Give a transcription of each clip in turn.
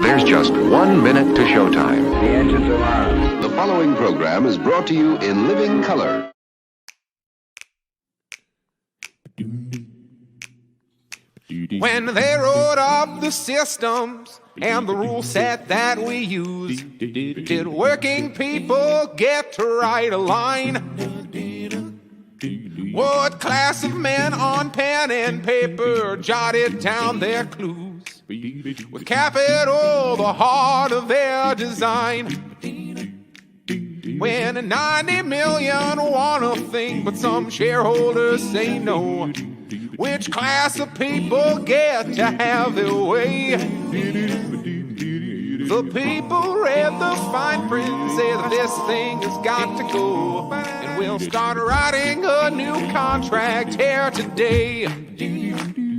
There's just 1 minute to showtime. The engines are on. The following program is brought to you in living color. When they wrote up the systems and the rule set that we use, did working people get to write a line? What class of men on pen and paper jotted down their clues? With capital the heart of their design. When 90 million want a thing, but some shareholders say no, which class of people get to have their way? The people read the fine print, say that this thing has got to go, and we'll start writing a new contract here today.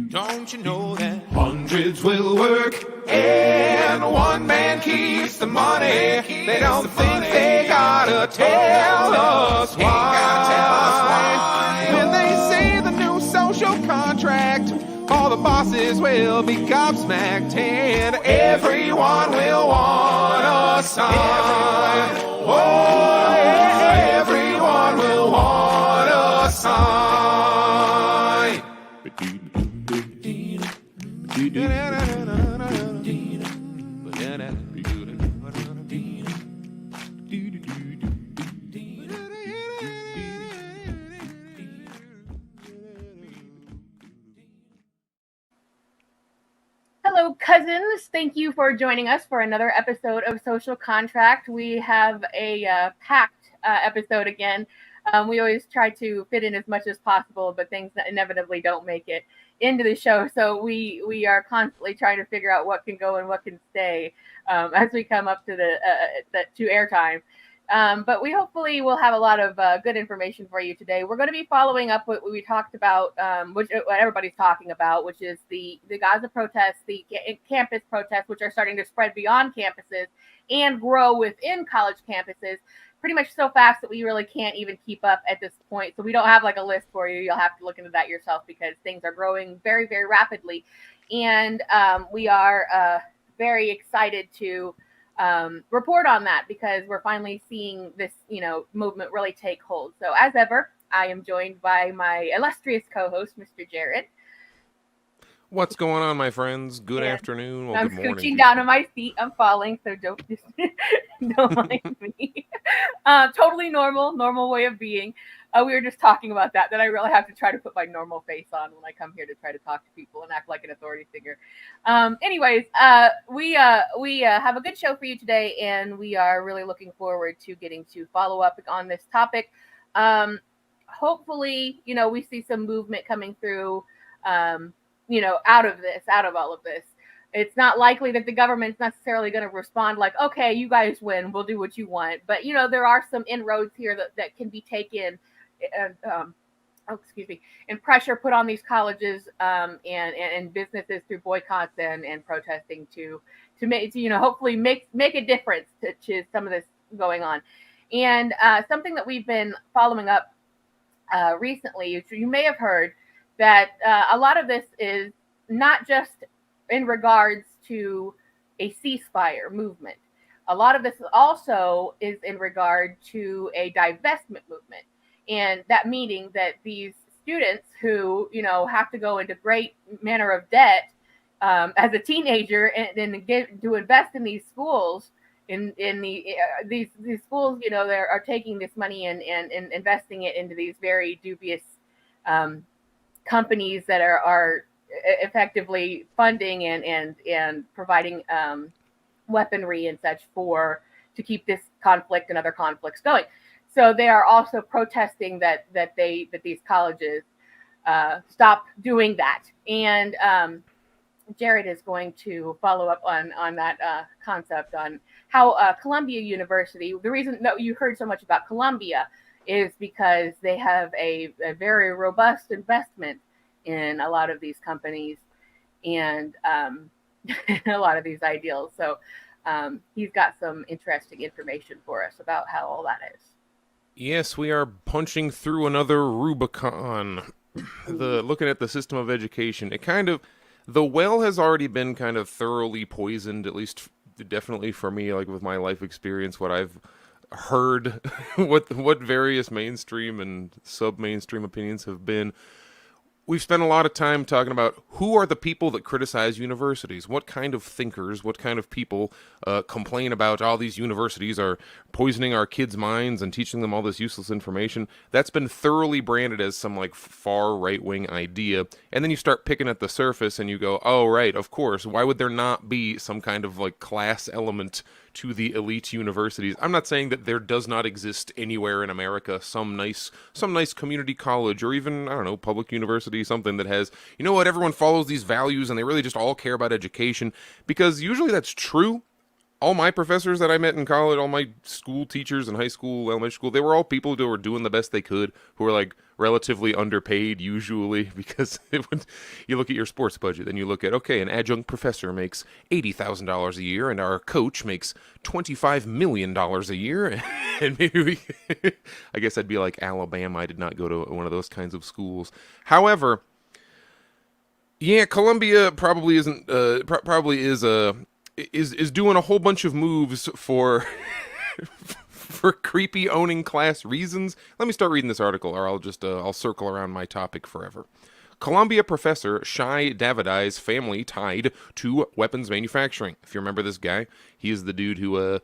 Don't you know that hundreds will work and one man keeps the money? They don't think they gotta tell us why. When they say the new social contract, all the bosses will be gobsmacked and everyone will want a sign. Oh, everyone will want a sign. Hello, cousins. Thank you for joining us for another episode of Social Contract. We have a packed episode again. We always try to fit in as much as possible, but things that inevitably don't make it into the show. So we are constantly trying to figure out what can go and what can stay as we come up to to airtime. But we hopefully will have a lot of good information for you today. We're going to be following up what we talked about, what everybody's talking about, which is the Gaza protests, the campus protests, which are starting to spread beyond campuses and grow within college campuses pretty much so fast that we really can't even keep up at this point. So we don't have like a list for you. You'll have to look into that yourself because things are growing very, very rapidly. And we are very excited to report on that because we're finally seeing this, movement really take hold. So as ever, I am joined by my illustrious co-host, Mr. Jared. What's going on, my friends? Good afternoon. Well, I'm good morning. scooching down on my seat. I'm falling, so don't mind me. Totally normal way of being. We were just talking about that I really have to try to put my normal face on when I come here to try to talk to people and act like an authority figure. Anyways, we have a good show for you today, and we are really looking forward to getting to follow up on this topic. Hopefully, we see some movement coming through, out of all of this. It's not likely that the government's necessarily going to respond like, okay, you guys win, we'll do what you want. But, there are some inroads here that can be taken and pressure put on these colleges and businesses through boycotts and protesting to make, hopefully make a difference to some of this going on. And something that we've been following up recently, you may have heard that a lot of this is not just in regards to a ceasefire movement. A lot of this also is in regard to a divestment movement. And that meaning that these students who, have to go into great manner of debt as a teenager and get to invest in these schools, these schools, they are taking this money and investing it into these very dubious companies that are effectively funding and providing weaponry and such to keep this conflict and other conflicts going. So they are also protesting that these colleges stop doing that. And Jared is going to follow up on that concept on how Columbia University, the reason that you heard so much about Columbia is because they have a very robust investment in a lot of these companies and a lot of these ideals. So he's got some interesting information for us about how all that is. Yes, we are punching through another Rubicon. Looking at the system of education, the well has already been kind of thoroughly poisoned, at least definitely for me, like with my life experience, what I've heard, what various mainstream and sub-mainstream opinions have been. We've spent a lot of time talking about who are the people that criticize universities. What kind of thinkers, what kind of people complain about all these universities are poisoning our kids' minds and teaching them all this useless information. That's been thoroughly branded as some like far right-wing idea. And then you start picking at the surface and you go, oh, right, of course. Why would there not be some kind of like class element to the elite universities? I'm not saying that there does not exist anywhere in America some nice community college or even, I don't know, public university, something that has, you know what, everyone follows these values and they really just all care about education, because usually that's true. All my professors that I met in college, all my school teachers in high school, elementary school, they were all people who were doing the best they could, who were like relatively underpaid usually, because you look at your sports budget, then you look at, okay, an adjunct professor makes $80,000 a year, and our coach makes $25 million a year, and maybe I guess I'd be like Alabama. I did not go to one of those kinds of schools. However, yeah, Columbia probably isn't, is doing a whole bunch of moves for for creepy owning class reasons. Let me start reading this article, or I'll circle around my topic forever. Columbia professor Shai Davidai's family tied to weapons manufacturing. If you remember this guy, he is the dude who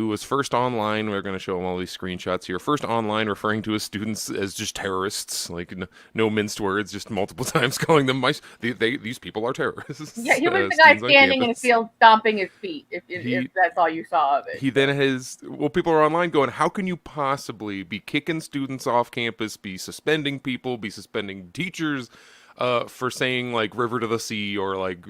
was first online. We're going to show him all these screenshots here. First online referring to his students as just terrorists, like no minced words, just multiple times calling them these people are terrorists. Yeah, he was the guy standing in a field stomping his feet, if that's all you saw of it. He then people are online going, how can you possibly be kicking students off campus, be suspending people, be suspending teachers, for saying like river to the sea, or like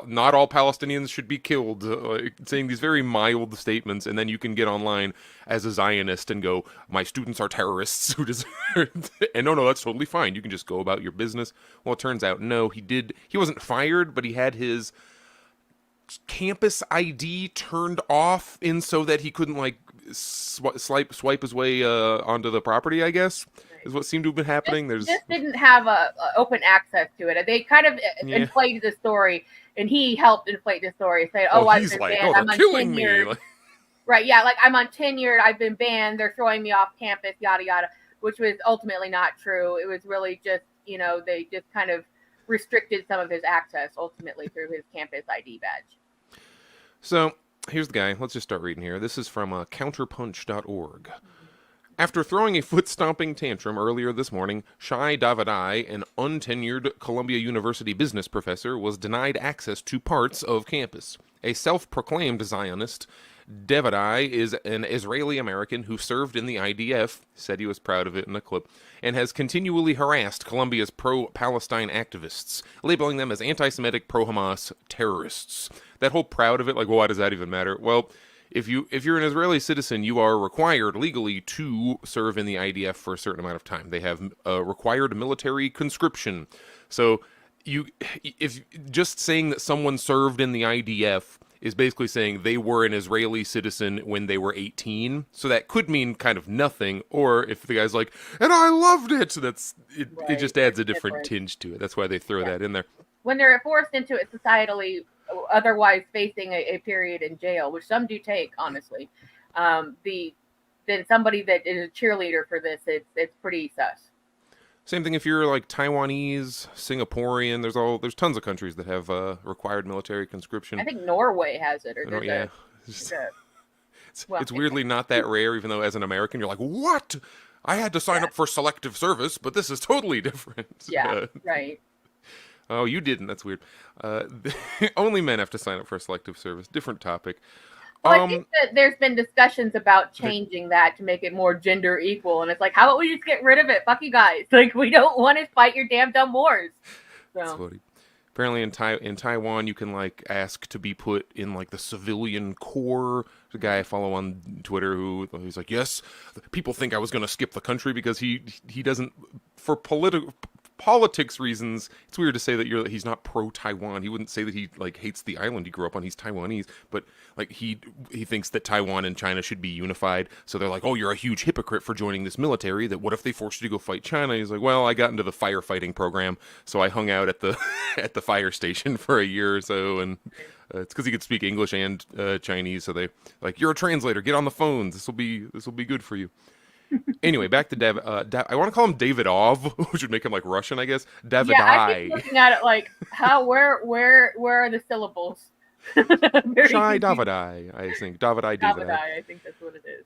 not all Palestinians should be killed, like saying these very mild statements, and then you can get online as a Zionist and go, my students are terrorists who deserve and no, that's totally fine. You can just go about your business. Well, it turns out, no, he wasn't fired, but he had his campus ID turned off so that he couldn't like swipe his way onto the property, I guess. Is what seemed to have been happening. This didn't have a open access to it. They kind of inflated the story, and he helped inflate the story. Say, I've been banned. I'm untenured. Right, yeah, like I'm untenured. I've been banned. They're throwing me off campus, yada, yada, which was ultimately not true. It was really just, they just kind of restricted some of his access ultimately through his campus ID badge. So here's the guy. Let's just start reading here. This is from counterpunch.org. After throwing a foot-stomping tantrum earlier this morning, Shai Davidai, an untenured Columbia University business professor, was denied access to parts of campus. A self-proclaimed Zionist, Davidai is an Israeli-American who served in the IDF, said he was proud of it in a clip, and has continually harassed Columbia's pro-Palestine activists, labeling them as anti-Semitic, pro-Hamas terrorists. That whole proud of it, like, well, why does that even matter? Well, if you're an Israeli citizen, you are required legally to serve in the IDF for a certain amount of time. They have required military conscription. So if just saying that someone served in the IDF is basically saying they were an Israeli citizen when they were 18. So that could mean kind of nothing. Or if the guy's like, and I loved it, it just adds a different tinge to it. That's why they throw that in there. When they're forced into it societally, otherwise facing a period in jail, which some do take, honestly, then somebody that is a cheerleader for this, it's pretty sus. Same thing if you're like Taiwanese, Singaporean. There's tons of countries that have required military conscription. I think Norway has it. It's weirdly not that rare, even though as an American you're like, what? I had to sign up for selective service, but this is totally different. Yeah, right. Oh, you didn't. That's weird. Only men have to sign up for selective service. Different topic. Well, I think that there's been discussions about changing that to make it more gender equal, and it's like, how about we just get rid of it? Fuck you guys. Like, we don't want to fight your damn dumb wars. So. Apparently in Taiwan, you can like ask to be put in like the civilian corps. There's a guy I follow on Twitter who's like, yes, people think I was going to skip the country because he doesn't, for politics reasons. It's weird to say that he's not pro-Taiwan. He wouldn't say that he like hates the island he grew up on. He's Taiwanese, but like he thinks that Taiwan and China should be unified. So they're like, oh, you're a huge hypocrite for joining this military. That what if they forced you to go fight China? He's like, well, I got into the firefighting program, so I hung out at the at the fire station for a year or so, and It's because he could speak English and Chinese, so they like, you're a translator. Get on the phones. This will be good for you. Anyway, back to I want to call him David Ov, which would make him like Russian, I guess. Davidai. Yeah, I keep looking at it like, where are the syllables? Shai Davidai, I think. Davidai. I think that's what it is.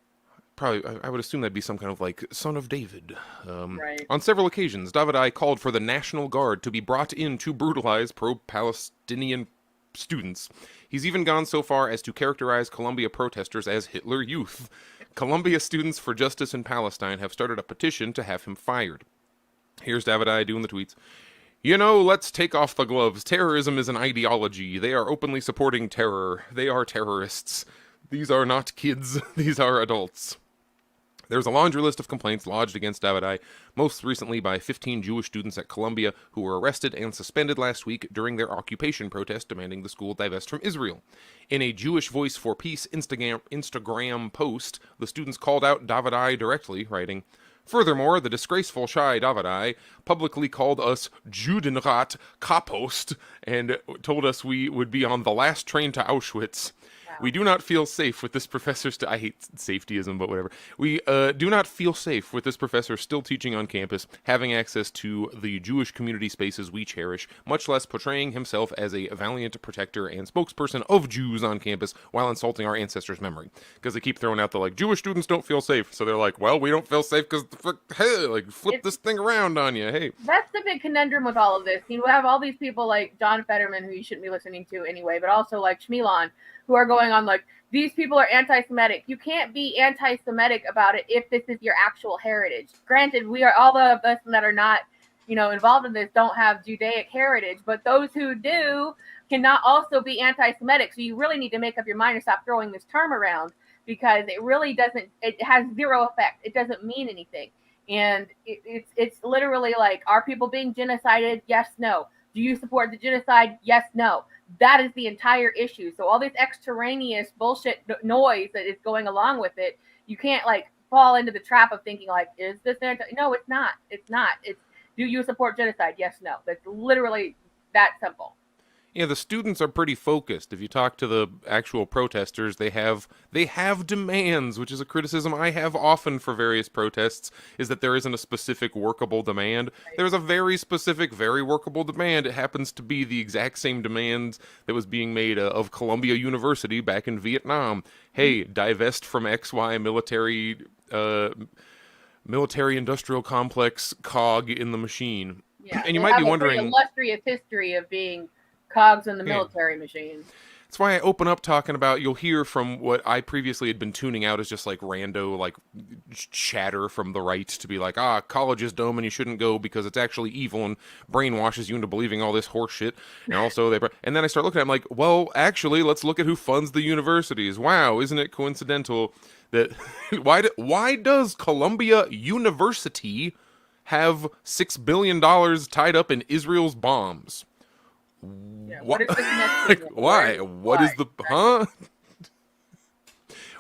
Probably, I would assume that'd be some kind of like son of David. Right. On several occasions, Davidai called for the National Guard to be brought in to brutalize pro-Palestinian students. He's even gone so far as to characterize Columbia protesters as Hitler Youth. Columbia Students for Justice in Palestine have started a petition to have him fired. Here's Davidai doing the tweets. You know, let's take off the gloves. Terrorism is an ideology. They are openly supporting terror. They are terrorists. These are not kids. These are adults. There's a laundry list of complaints lodged against Davidai, most recently by 15 Jewish students at Columbia who were arrested and suspended last week during their occupation protest demanding the school divest from Israel. In a Jewish Voice for Peace Instagram post, the students called out Davidai directly, writing, "Furthermore, the disgraceful Shai Davidai publicly called us Judenrat Kapost and told us we would be on the last train to Auschwitz. We do not feel safe with this professor I hate safetyism, but whatever. We do not feel safe with this professor still teaching on campus, having access to the Jewish community spaces we cherish, much less portraying himself as a valiant protector and spokesperson of Jews on campus while insulting our ancestors' memory." Because they keep throwing out the, like, Jewish students don't feel safe. So they're like, well, we don't feel safe because, hey, like, flip this thing around on you, hey. That's the big conundrum with all of this. You have all these people like John Fetterman, who you shouldn't be listening to anyway, but also like Shmilon, who are going on like, these people are anti-Semitic. You can't be anti-Semitic about it if this is your actual heritage. Granted, we are, all of us that are not, involved in this don't have Judaic heritage, but those who do cannot also be anti-Semitic. So you really need to make up your mind and stop throwing this term around, because it really doesn't, it has zero effect. It doesn't mean anything. And it's literally like, are people being genocided? Yes, no. Do you support the genocide? Yes, no. That is the entire issue. So all this extraneous bullshit noise that is going along with it, you can't like fall into the trap of thinking like, is this no, it's not. It's not. It's, do you support genocide? Yes, no. That's literally that simple. Yeah, the students are pretty focused. If you talk to the actual protesters, they have demands, which is a criticism I have often for various protests, is that there isn't a specific workable demand. Right. There's a very specific, very workable demand. It happens to be the exact same demand that was being made of Columbia University back in Vietnam. Hey, divest from XY military industrial complex cog in the machine. Yeah, and you might be wondering, a illustrious history of being cogs in the military machine. That's why I open up talking about, you'll hear from what I previously had been tuning out as just like rando, like chatter from the right to be like, college is dumb and you shouldn't go because it's actually evil and brainwashes you into believing all this horse shit. And also and then I start looking at it, I'm like, well, actually, let's look at who funds the universities. Wow, isn't it coincidental that why does Columbia University have $6 billion tied up in Israel's bombs? Yeah, what is the connection? Like, why? What is the huh?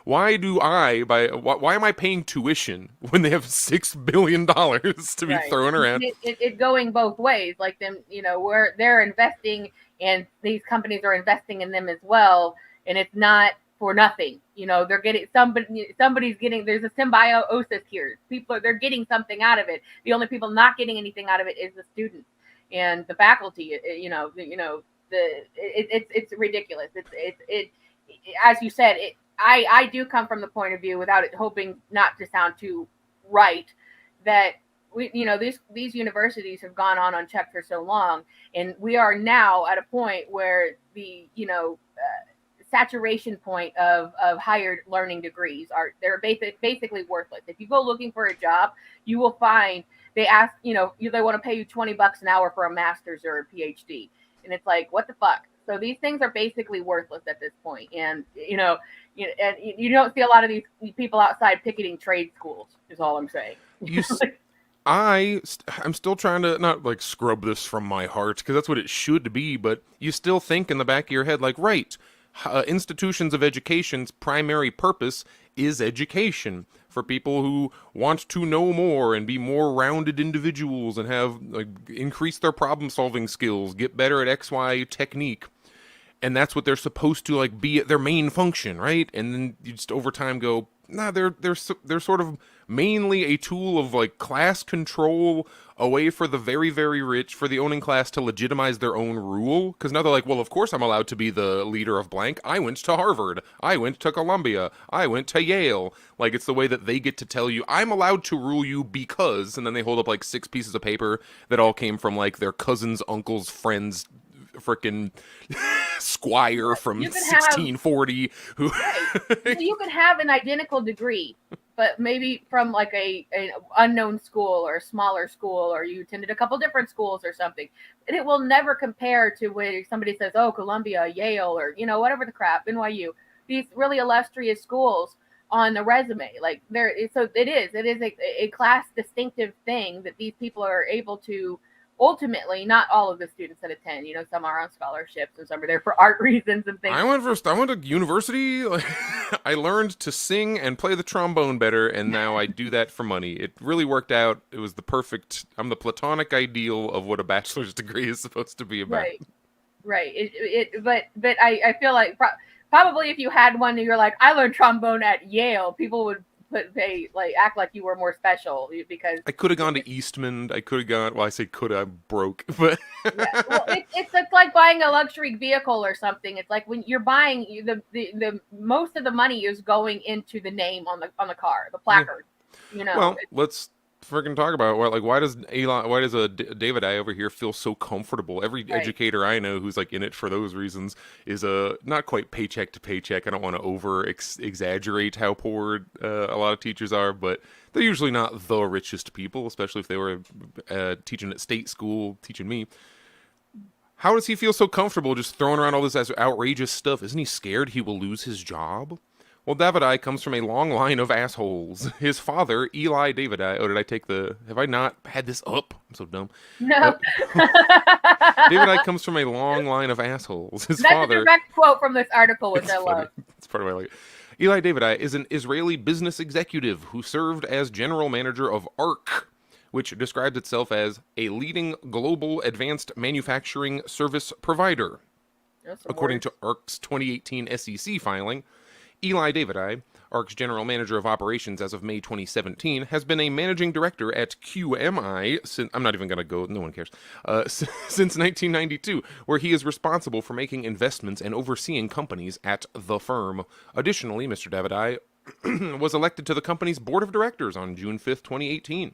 Why am I paying tuition when they have $6 billion to be thrown around? It going both ways. Like them, where they're investing and these companies are investing in them as well, and it's not for nothing. They're getting somebody's getting. There's a symbiosis here. They're getting something out of it. The only people not getting anything out of it is the students and the faculty. It's ridiculous. It as you said. I do come from the point of view, without it hoping not to sound too right, that these universities have gone on unchecked for so long, and we are now at a point where the saturation point of higher learning degrees they're basically worthless. If you go looking for a job, you will find they ask they want to pay you $20 an hour for a master's or a PhD, and it's like, what the fuck? So these things are basically worthless at this point, and and you don't see a lot of these people outside picketing trade schools. Is all I'm saying. I'm still trying to not like scrub this from my heart, because that's what it should be, but you still think in the back of your head like, right, institutions of education's primary purpose is education for people who want to know more and be more rounded individuals and have increase their problem solving skills, get better at XY technique. and that's what they're supposed to like be their main function, right? And then you just over time go, nah, they're sort of mainly a tool of like class control, a way for the very, very rich, for the owning class to legitimize their own rule. Because now they're like, well, of course I'm allowed to be the leader of blank. I went to Harvard. I went to Columbia. I went to Yale. Like, it's the way that they get to tell you, I'm allowed to rule you because, and then they hold up like 6 pieces of paper that all came from like their cousin's uncle's friend's frickin' squire from 1640 who so you could have an identical degree, but maybe from like an unknown school or a smaller school, or you attended a couple different schools or something, and it will never compare to when somebody says, oh, Columbia, Yale, or whatever the crap, NYU, these really illustrious schools on the resume. Like so it is a class distinctive thing that these people are able to. Ultimately, not all of the students that attend. Some are on scholarships and some are there for art reasons and things. I went to university. I learned to sing and play the trombone better, and now I do that for money. It really worked out. It was the perfect. I'm the platonic ideal of what a bachelor's degree is supposed to be about. Right. But I feel like probably if you had one and you're like, I learned trombone at Yale, people would act like you were more special because I could have gone to Eastman. I could have gone. Well, I say could have. I'm broke, but yeah. Well, it's like buying a luxury vehicle or something. It's like when you're buying, the most of the money is going into the name on the car, the placard. Well, let's freaking talk about why does David I over here feel so comfortable? Every educator I know who's like in it for those reasons is not quite paycheck to paycheck. I don't want to over exaggerate how poor a lot of teachers are, but they're usually not the richest people, especially if they were teaching at state school, teaching me. How does he feel so comfortable just throwing around all this outrageous stuff? Isn't he scared he will lose his job? Well, Davidai comes from a long line of assholes. His father, Eli Davidai. Oh, did I take have I not had this up? I'm so dumb. No. Davidai comes from a long line of assholes. His That's father. a direct quote from this article, which I love. It's part of my like. Eli Davidai is an Israeli business executive who served as general manager of ARC, which describes itself as a leading global advanced manufacturing service provider. According to ARC's 2018 SEC filing, Eli Davidai, ARC's general manager of operations as of May 2017, has been a managing director at QMI since, I'm not even going to go, no one cares, since 1992, where he is responsible for making investments and overseeing companies at the firm. Additionally, Mr. Davidai was elected to the company's board of directors on June 5th, 2018.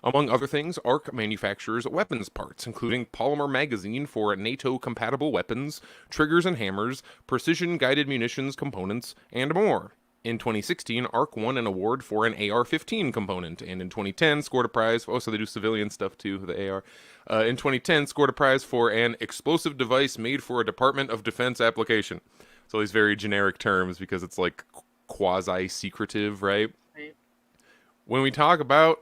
Among other things, ARC manufactures weapons parts, including polymer magazine for NATO-compatible weapons, triggers and hammers, precision-guided munitions components, and more. In 2016, ARC won an award for an AR-15 component, and in 2010 scored a prize. Oh, so they do civilian stuff too, the AR. In 2010, scored a prize for an explosive device made for a Department of Defense application. So these very generic terms because it's like quasi-secretive, right? When we talk about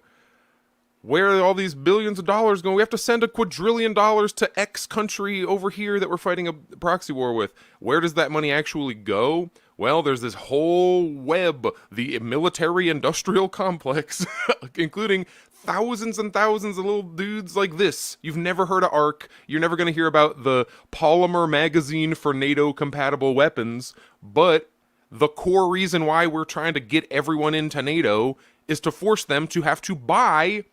where are all these billions of dollars going? We have to send $1 quadrillion to X country over here that we're fighting a proxy war with. Where does that money actually go? Well, there's this whole web, the military-industrial complex, including thousands and thousands of little dudes like this. You've never heard of ARC. You're never going to hear about the polymer magazine for NATO-compatible weapons. But the core reason why we're trying to get everyone into NATO is to force them to have to buy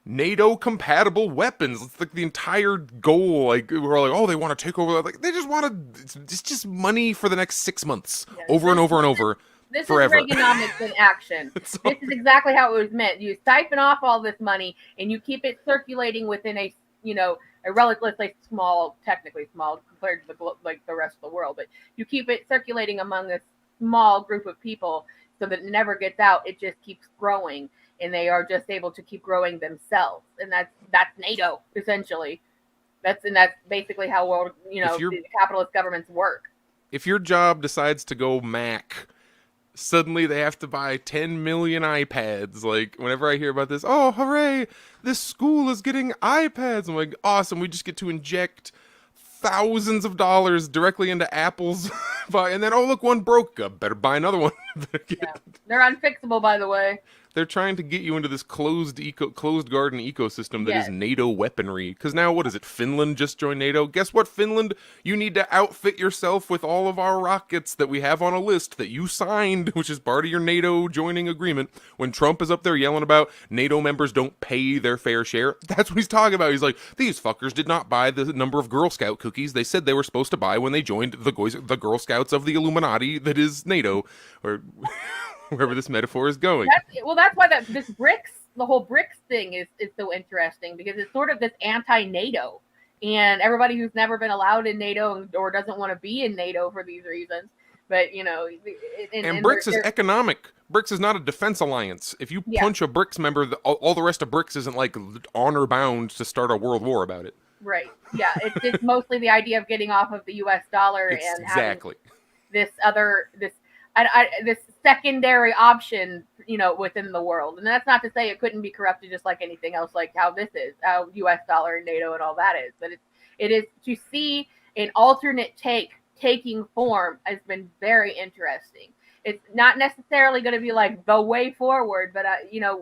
NATO-compatible weapons. It's like the entire goal. Like we're like, oh, they want to take over. Like they just want to. It's just money for the next 6 months, over and over and over. This forever. is Reaganomics in action. This is exactly how it was meant. You siphon off all this money and you keep it circulating within a relatively small, technically small compared to the rest of the world, but you keep it circulating among a small group of people so that it never gets out. It just keeps growing. And they are just able to keep growing themselves, and that's NATO essentially. That's basically how the capitalist governments work. If your job decides to go Mac, suddenly they have to buy 10 million iPads. Like whenever I hear about this, oh hooray! This school is getting iPads. I'm like, awesome! We just get to inject thousands of dollars directly into Apple's, and then oh look, one broke. Better buy another one. Yeah. They're unfixable, by the way. They're trying to get you into this closed garden ecosystem that is Yes. NATO weaponry. Because now, what is it? Finland just joined NATO. Guess what, Finland? You need to outfit yourself with all of our rockets that we have on a list that you signed, which is part of your NATO joining agreement. When Trump is up there yelling about NATO members don't pay their fair share, that's what he's talking about. He's like, these fuckers did not buy the number of Girl Scout cookies they said they were supposed to buy when they joined the Girl Scouts of the Illuminati that is NATO, or wherever this metaphor is going. That's why this the whole BRICS thing is so interesting, because it's sort of this anti-NATO, and everybody who's never been allowed in NATO or doesn't want to be in NATO for these reasons. But and BRICS is economic. BRICS is not a defense alliance. If you punch a BRICS member, all the rest of BRICS isn't like honor bound to start a world war about it. Right. Yeah. It's just mostly the idea of getting off of the U.S. dollar and exactly having this secondary option, within the world. And that's not to say it couldn't be corrupted just like anything else, like how this is, how U.S. dollar and NATO and all that is. But it is to see an alternate taking form has been very interesting. It's not necessarily going to be like the way forward, but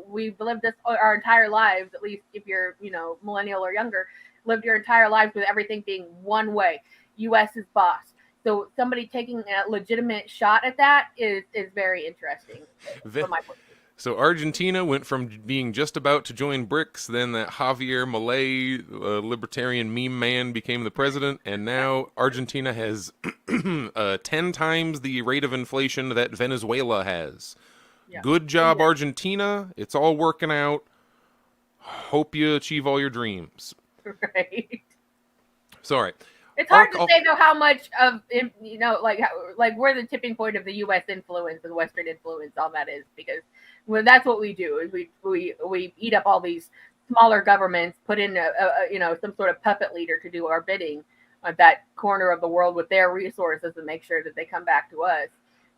we've lived this our entire lives, at least if you're millennial or younger, lived your entire lives with everything being one way. U.S. is boss. So somebody taking a legitimate shot at that is very interesting from my point of view. So Argentina went from being just about to join BRICS, then that Javier Milei, libertarian meme man, became the president, and now Argentina has 10 times the rate of inflation that Venezuela has. Yeah. Good job, Argentina. It's all working out. Hope you achieve all your dreams. Right. Sorry. It's hard to say though how much of where the tipping point of the U.S. influence and Western influence on that is, because that's what we do is we eat up all these smaller governments, put in some sort of puppet leader to do our bidding on that corner of the world with their resources and make sure that they come back to us.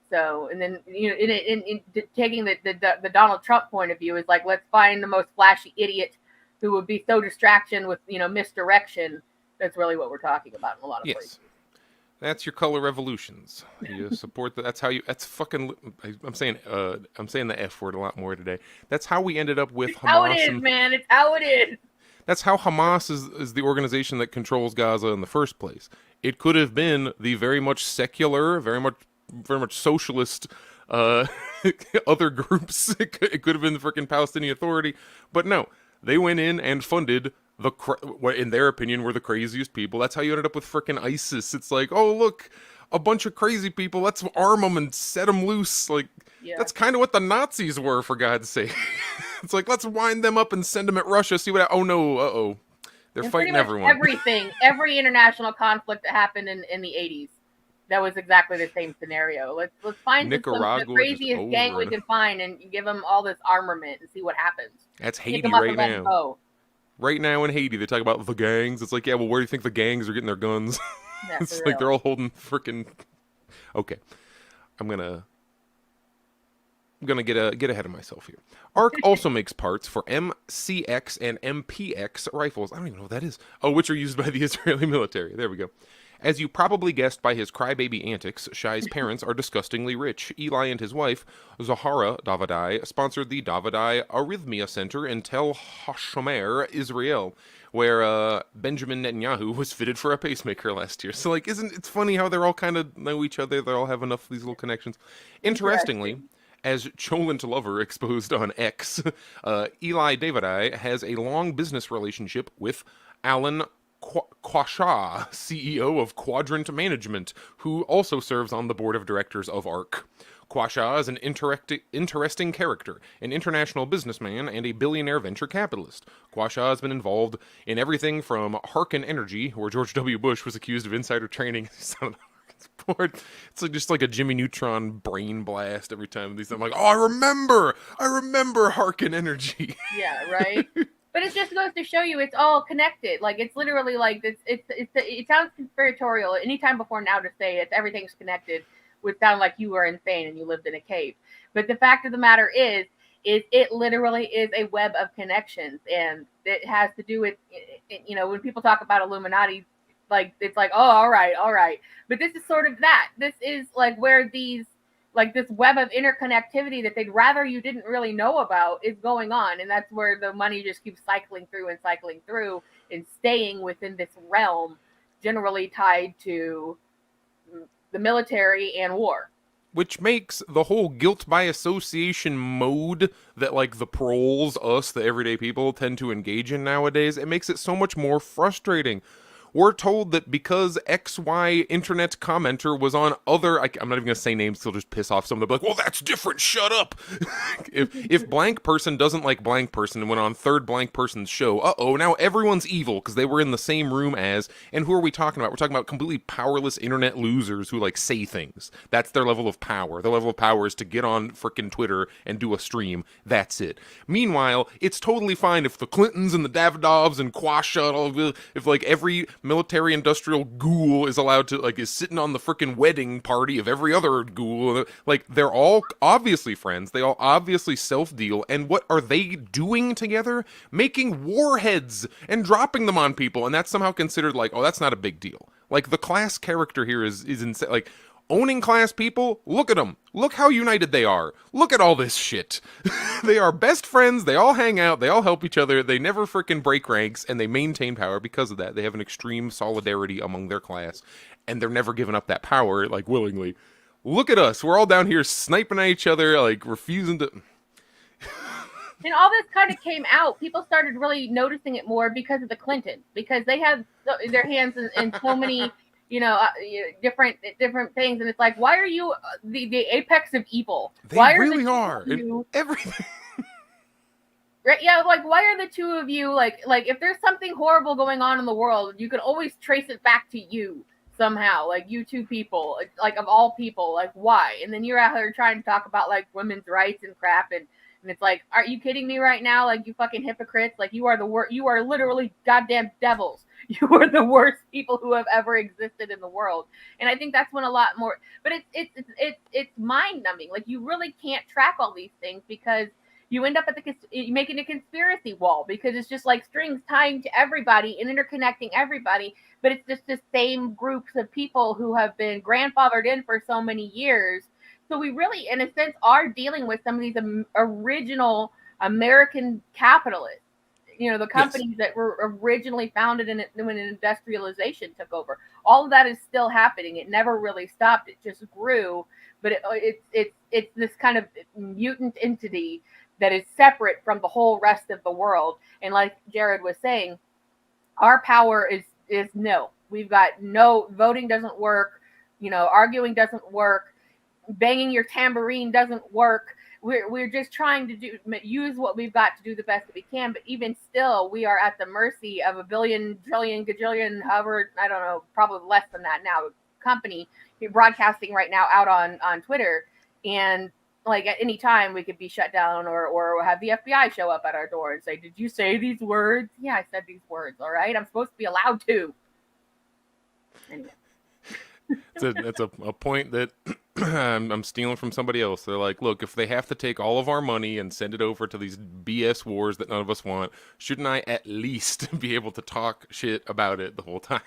So, and then in taking the Donald Trump point of view is like, let's find the most flashy idiot who would be so distraction with misdirection. That's really what we're talking about in a lot of places. That's your color revolutions. You support that. That's how you. That's fucking. I'm saying the F word a lot more today. That's how we ended up with Hamas. How it is, man. It's how it is. That's how Hamas is the organization that controls Gaza in the first place. It could have been the very much secular, very much socialist other groups. It could have been the freaking Palestinian Authority, but no, they went in and funded what in their opinion were the craziest people. That's how you ended up with frickin' ISIS. It's like, oh look, a bunch of crazy people, let's arm them and set them loose. Like, that's kind of what the Nazis were, for God's sake. It's like, let's wind them up and send them at Russia, see what they're fighting everyone. Every international conflict that happened in the 80s, that was exactly the same scenario. Let's find the craziest gang we can find and give them all this armament and see what happens. That's Haiti right now. Right now in Haiti, they talk about the gangs. It's like, yeah, well, where do you think the gangs are getting their guns? Yeah, it's like they're all holding frickin'. Okay, I'm gonna get ahead of myself here. ARC also makes parts for MCX and MPX rifles. I don't even know what that is. Oh, which are used by the Israeli military. There we go. As you probably guessed by his crybaby antics, Shai's parents are disgustingly rich. Eli and his wife, Zahara Davidai, sponsored the Davidai Arrhythmia Center in Tel Hashomer, Israel, where Benjamin Netanyahu was fitted for a pacemaker last year. So, like, it's funny how they're all kind of know each other. They all have enough of these little connections. Interestingly, as Cholent Lover exposed on X, Eli Davidai has a long business relationship with Alan Quasha, CEO of Quadrant Management, who also serves on the board of directors of ARC. Quasha is an interesting character, an international businessman and a billionaire venture capitalist. Quasha has been involved in everything from Harken Energy, where George W. Bush was accused of insider trading. It's like just like a Jimmy Neutron brain blast every time. I'm like, oh, I remember Harken Energy. Yeah, right. But it just goes to show you it's all connected. Like, it's literally like it sounds conspiratorial anytime before now to say everything's connected would sound like you were insane and you lived in a cave. But the fact of the matter is it literally is a web of connections, and it has to do with when people talk about Illuminati, like, it's like, oh, all right. But this is sort of that. This is like where these like this web of interconnectivity that they'd rather you didn't really know about is going on. And that's where the money just keeps cycling through and staying within this realm, generally tied to the military and war. Which makes the whole guilt by association mode that, like, the proles, us, the everyday people, tend to engage in nowadays, it makes it so much more frustrating. We're told that because XY internet commenter was on other... I'm not even going to say names, so they'll just piss off someone. They'll be like, well, that's different, shut up! if blank person doesn't like blank person and went on third blank person's show, uh-oh, now everyone's evil because they were in the same room as... And who are we talking about? We're talking about completely powerless internet losers who, like, say things. That's their level of power. Their level of power is to get on frickin' Twitter and do a stream. That's it. Meanwhile, it's totally fine if the Clintons and the Davidovs and Quasha, if, like, every military industrial ghoul is allowed to, like, is sitting on the frickin' wedding party of every other ghoul. Like, they're all obviously friends. They all obviously self-deal. And what are they doing together? Making warheads and dropping them on people. And that's somehow considered like, oh, that's not a big deal. Like, the class character here is insane. Like, owning class people, look at them. Look how united they are. Look at all this shit. They are best friends. They all hang out. They all help each other. They never frickin' break ranks, and they maintain power because of that. They have an extreme solidarity among their class, and they're never giving up that power, like, willingly. Look at us. We're all down here sniping at each other, like, refusing to... And all this kind of came out. People started really noticing it more because of the Clintons, because they had their hands in so many... different things, and it's like, why are you the apex of evil? They why really are everything. Right? Yeah, like, why are the two of you like if there's something horrible going on in the world, you can always trace it back to you somehow. Like, you two people, like, of all people, like, why? And then you're out here trying to talk about, like, women's rights and crap, and it's like, are you kidding me right now? Like, you fucking hypocrites! Like, you are you are literally goddamn devils. You are the worst people who have ever existed in the world. And I think that's when a lot more, but it's mind numbing. Like, you really can't track all these things because you end up making a conspiracy wall, because it's just like strings tying to everybody and interconnecting everybody. But it's just the same groups of people who have been grandfathered in for so many years. So we really, in a sense, are dealing with some of these original American capitalists. The companies that were originally founded when industrialization took over. All of that is still happening. It never really stopped. It just grew. But it's this kind of mutant entity that is separate from the whole rest of the world. And like Jared was saying, our power is no. We've got no, voting doesn't work. Arguing doesn't work. Banging your tambourine doesn't work. We're just trying to use what we've got to do the best that we can, but even still, we are at the mercy of a billion, trillion, gajillion, however, I don't know, probably less than that now, company broadcasting right now out on Twitter, and like at any time we could be shut down or have the FBI show up at our door and say, "Did you say these words?" Yeah, I said these words. All right, I'm supposed to be allowed to. Anyway. It's a point that I'm stealing from somebody else. They're like, look, if they have to take all of our money and send it over to these BS wars that none of us want, shouldn't I at least be able to talk shit about it the whole time?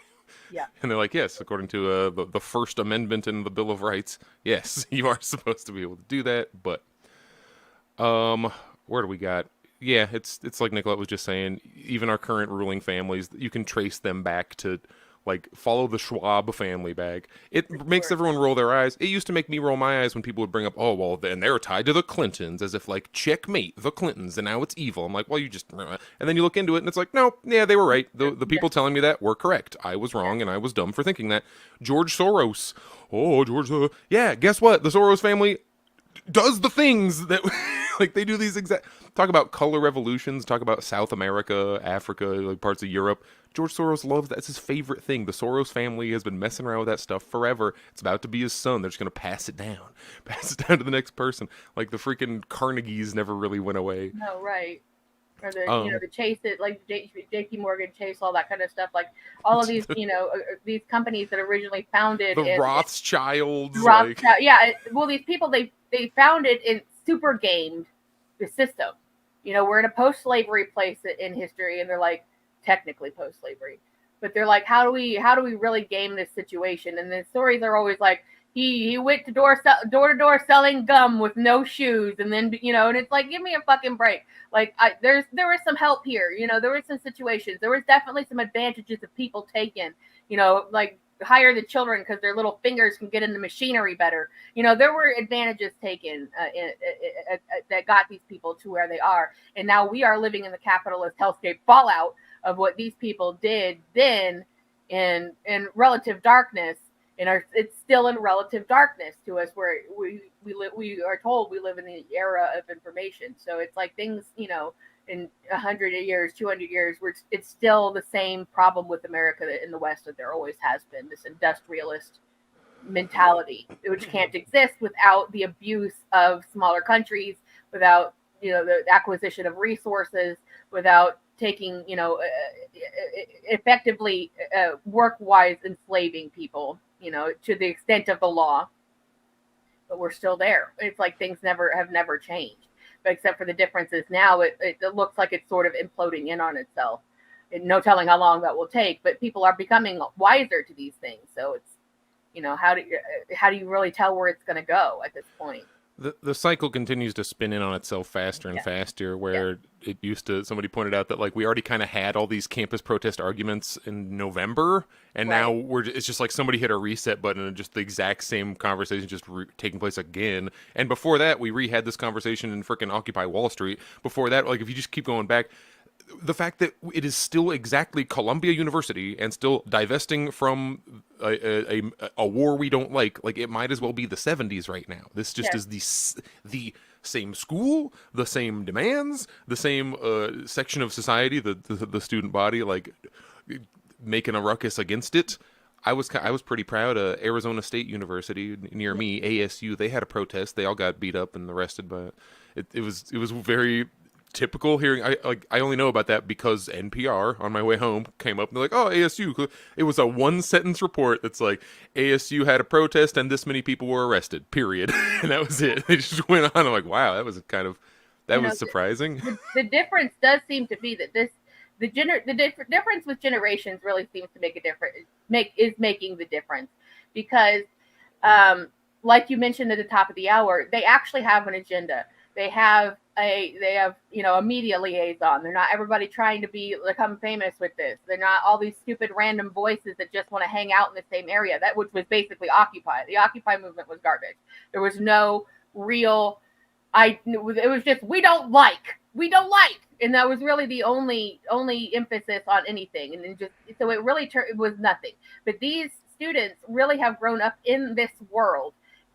Yeah. And they're like, yes, according to the First Amendment in the Bill of Rights, yes, you are supposed to be able to do that. But where do we got? Yeah, it's like Nicolette was just saying, even our current ruling families, you can trace them back to, like, follow the Schwab family bag. It makes everyone roll their eyes. It used to make me roll my eyes when people would bring up, oh, well, then they're tied to the Clintons, as if, like, checkmate, the Clintons, and now it's evil. I'm like, well, you just... And then you look into it, and it's like, no, yeah, they were right. The people telling me that were correct. I was wrong, and I was dumb for thinking that. George Soros. Oh, George... yeah, guess what? The Soros family does the things that... like, they do these exact... Talk about color revolutions, talk about South America, Africa, like parts of Europe. George Soros loves that. It's his favorite thing. The Soros family has been messing around with that stuff forever. It's about to be his son. They're just going to pass it down. Pass it down to the next person. Like, the freaking Carnegies never really went away. No, right. Or the Chase, like JP Morgan, Chase, all that kind of stuff. Like, all of these, these companies that originally founded... The Rothschilds. Yeah, well, these people, they founded and super gamed the system. We're in a post-slavery place in history, and they're like, technically post-slavery, but they're like, how do we really game this situation? And the stories are always like, he went to door to door selling gum with no shoes, and then and it's like, give me a fucking break. Like there was some help here, there were some situations, there was definitely some advantages of people taken, like hire the children because their little fingers can get in the machinery better. There were advantages taken that got these people to where they are, and now we are living in the capitalist hellscape fallout of what these people did then in relative darkness. And it's still in relative darkness to us, where we are told we live in the era of information. So it's like things, in 100 years, 200 years, where it's still the same problem with America in the West that there always has been, this industrialist mentality, which can't exist without the abuse of smaller countries, without, the acquisition of resources, without taking, effectively work-wise enslaving people, to the extent of the law. But we're still there. It's like things have never changed. But except for the differences now, it looks like it's sort of imploding in on itself. And no telling how long that will take, but people are becoming wiser to these things. So it's, how do you really tell where it's going to go at this point? The cycle continues to spin in on itself faster and faster, where it used to, somebody pointed out that like we already kind of had all these campus protest arguments in November, and now it's just like somebody hit a reset button and just the exact same conversation just taking place again. And before that, we re-had this conversation in frickin' Occupy Wall Street. Before that, like if you just keep going back, the fact that it is still exactly Columbia University and still divesting from a war we don't like it might as well be the 70s right now. This just is the same school, the same demands, the same section of society, the student body, like making a ruckus against it. I was pretty proud of Arizona State University near me, ASU. They had a protest. They all got beat up and arrested, but it was very typical hearing. I only know about that because NPR on my way home came up and they're like, oh, ASU. It was a one sentence report that's like, ASU had a protest and this many people were arrested, period. And that was it. They just went on. I'm like, wow, that was was surprising. The difference does seem to be that the difference with generations really seems to make a difference. Is making the difference because, like you mentioned at the top of the hour, they actually have an agenda. They have a media liaison. They're not everybody trying to become famous with this. They're not all these stupid random voices that just want to hang out in the same area. That which was basically Occupy. The Occupy movement was garbage. There was no real. It was just we don't like, and that was really the only emphasis on anything. And then so it really it was nothing. But these students really have grown up in this world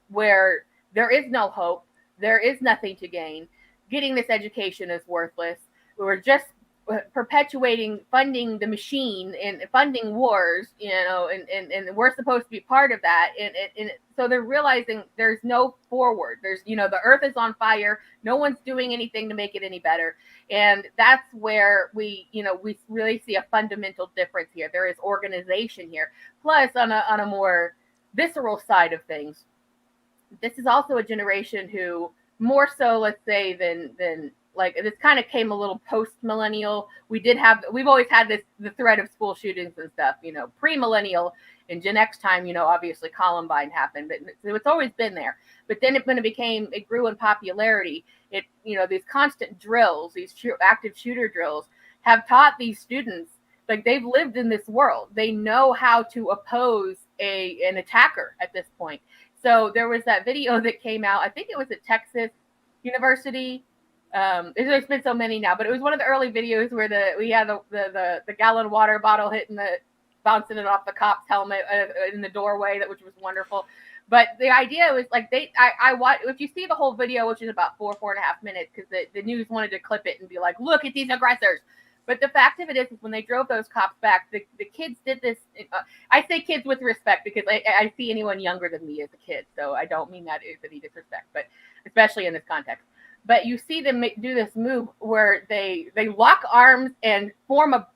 where there is no hope. There is nothing to gain. Getting this education is worthless. We're just funding the machine and funding wars, and we're supposed to be part of that. And so they're realizing there's no forward. There's, the earth is on fire. No one's doing anything to make it any better. And that's where we really see a fundamental difference here. There is organization here. Plus, on a more visceral side of things, this is also a generation who more so, let's say, than like this kind of came a little post-millennial. We've always had the threat of school shootings and stuff, pre-millennial and Gen X time, obviously Columbine happened, but it's always been there. But then it grew in popularity. These constant drills, these active shooter drills have taught these students, like they've lived in this world. They know how to oppose an attacker at this point. So there was that video that came out. I think it was at Texas University. There's been so many now, but it was one of the early videos where we had the gallon water bottle bouncing it off the cop's helmet in the doorway, which was wonderful. But the idea was like I watch, if you see the whole video, which is about 4.5 minutes, because the news wanted to clip it and be like, look at these aggressors. But the fact of it is when they drove those cops back, the kids did this. I say kids with respect because I see anyone younger than me as a kid. So I don't mean that as any disrespect, but especially in this context. But you see them do this move where they lock arms and form a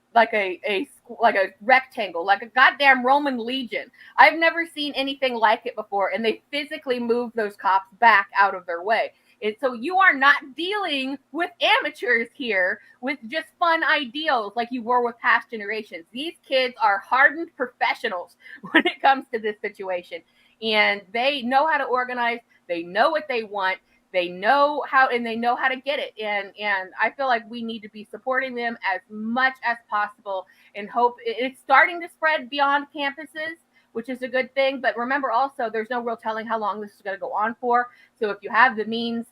rectangle, like a goddamn Roman legion. I've never seen anything like it before. And they physically move those cops back out of their way. And so you are not dealing with amateurs here with just fun ideals like you were with past generations. These kids are hardened professionals when it comes to this situation. and they know how to organize. They know what they want. They know how, and they know how to get it. And I feel like we need to be supporting them as much as possible, and hope it's starting to spread beyond campuses, which is a good thing. But remember also, there's no real telling how long this is going to go on for. So if you have the means,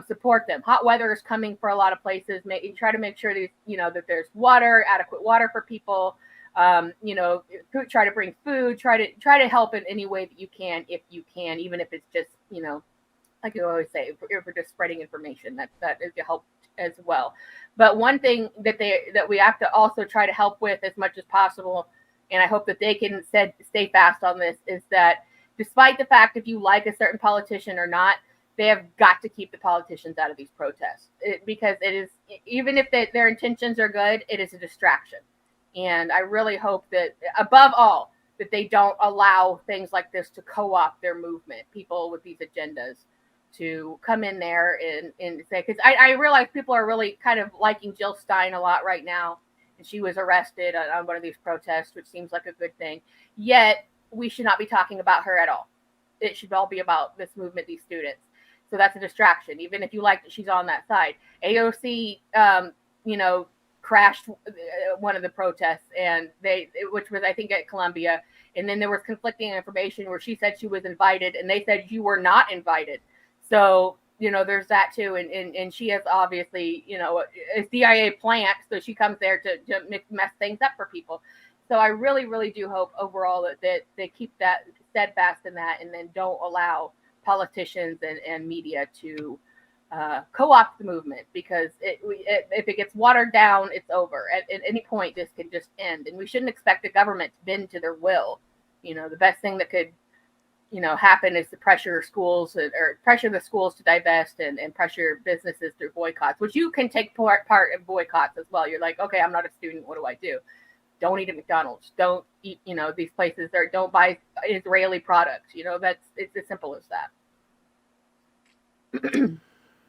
support them. Hot weather is coming for a lot of places. Try to make sure that, that there's water, adequate water for people. Try to bring food. Try to help in any way that you can, if you can, even if it's just, like you always say, if we're just spreading information, that is to help as well. But one thing that we have to also try to help with as much as possible, and I hope that they can stay fast on this, is that despite the fact if you like a certain politician or not, they have got to keep the politicians out of these protests, because it is, even if their intentions are good, it is a distraction. And I really hope that, above all, that they don't allow things like this to co-opt their movement, people with these agendas to come in there and say, because I realize people are really kind of liking Jill Stein a lot right now, and she was arrested on one of these protests, which seems like a good thing. Yet we should not be talking about her at all. It should all be about this movement, these students. So that's a distraction, even if you like that she's on that side. AOC, crashed one of the protests, and which was, I think, at Columbia. And then there was conflicting information where she said she was invited, and they said you were not invited. So, there's that too. And she has obviously, a CIA plant. So she comes there to mess things up for people. So I really, really do hope overall that they keep that steadfast in that, and then don't allow politicians and media to co-opt the movement, because if it gets watered down, it's over. At any point, this could just end. And we shouldn't expect the government to bend to their will. The best thing that could happen is to pressure schools, or pressure the schools to divest, and pressure businesses through boycotts, which you can take part in boycotts as well. You're like, okay, I'm not a student. What do I do? Don't eat at McDonald's. Don't eat, these places, or don't buy Israeli products. It's as simple as that.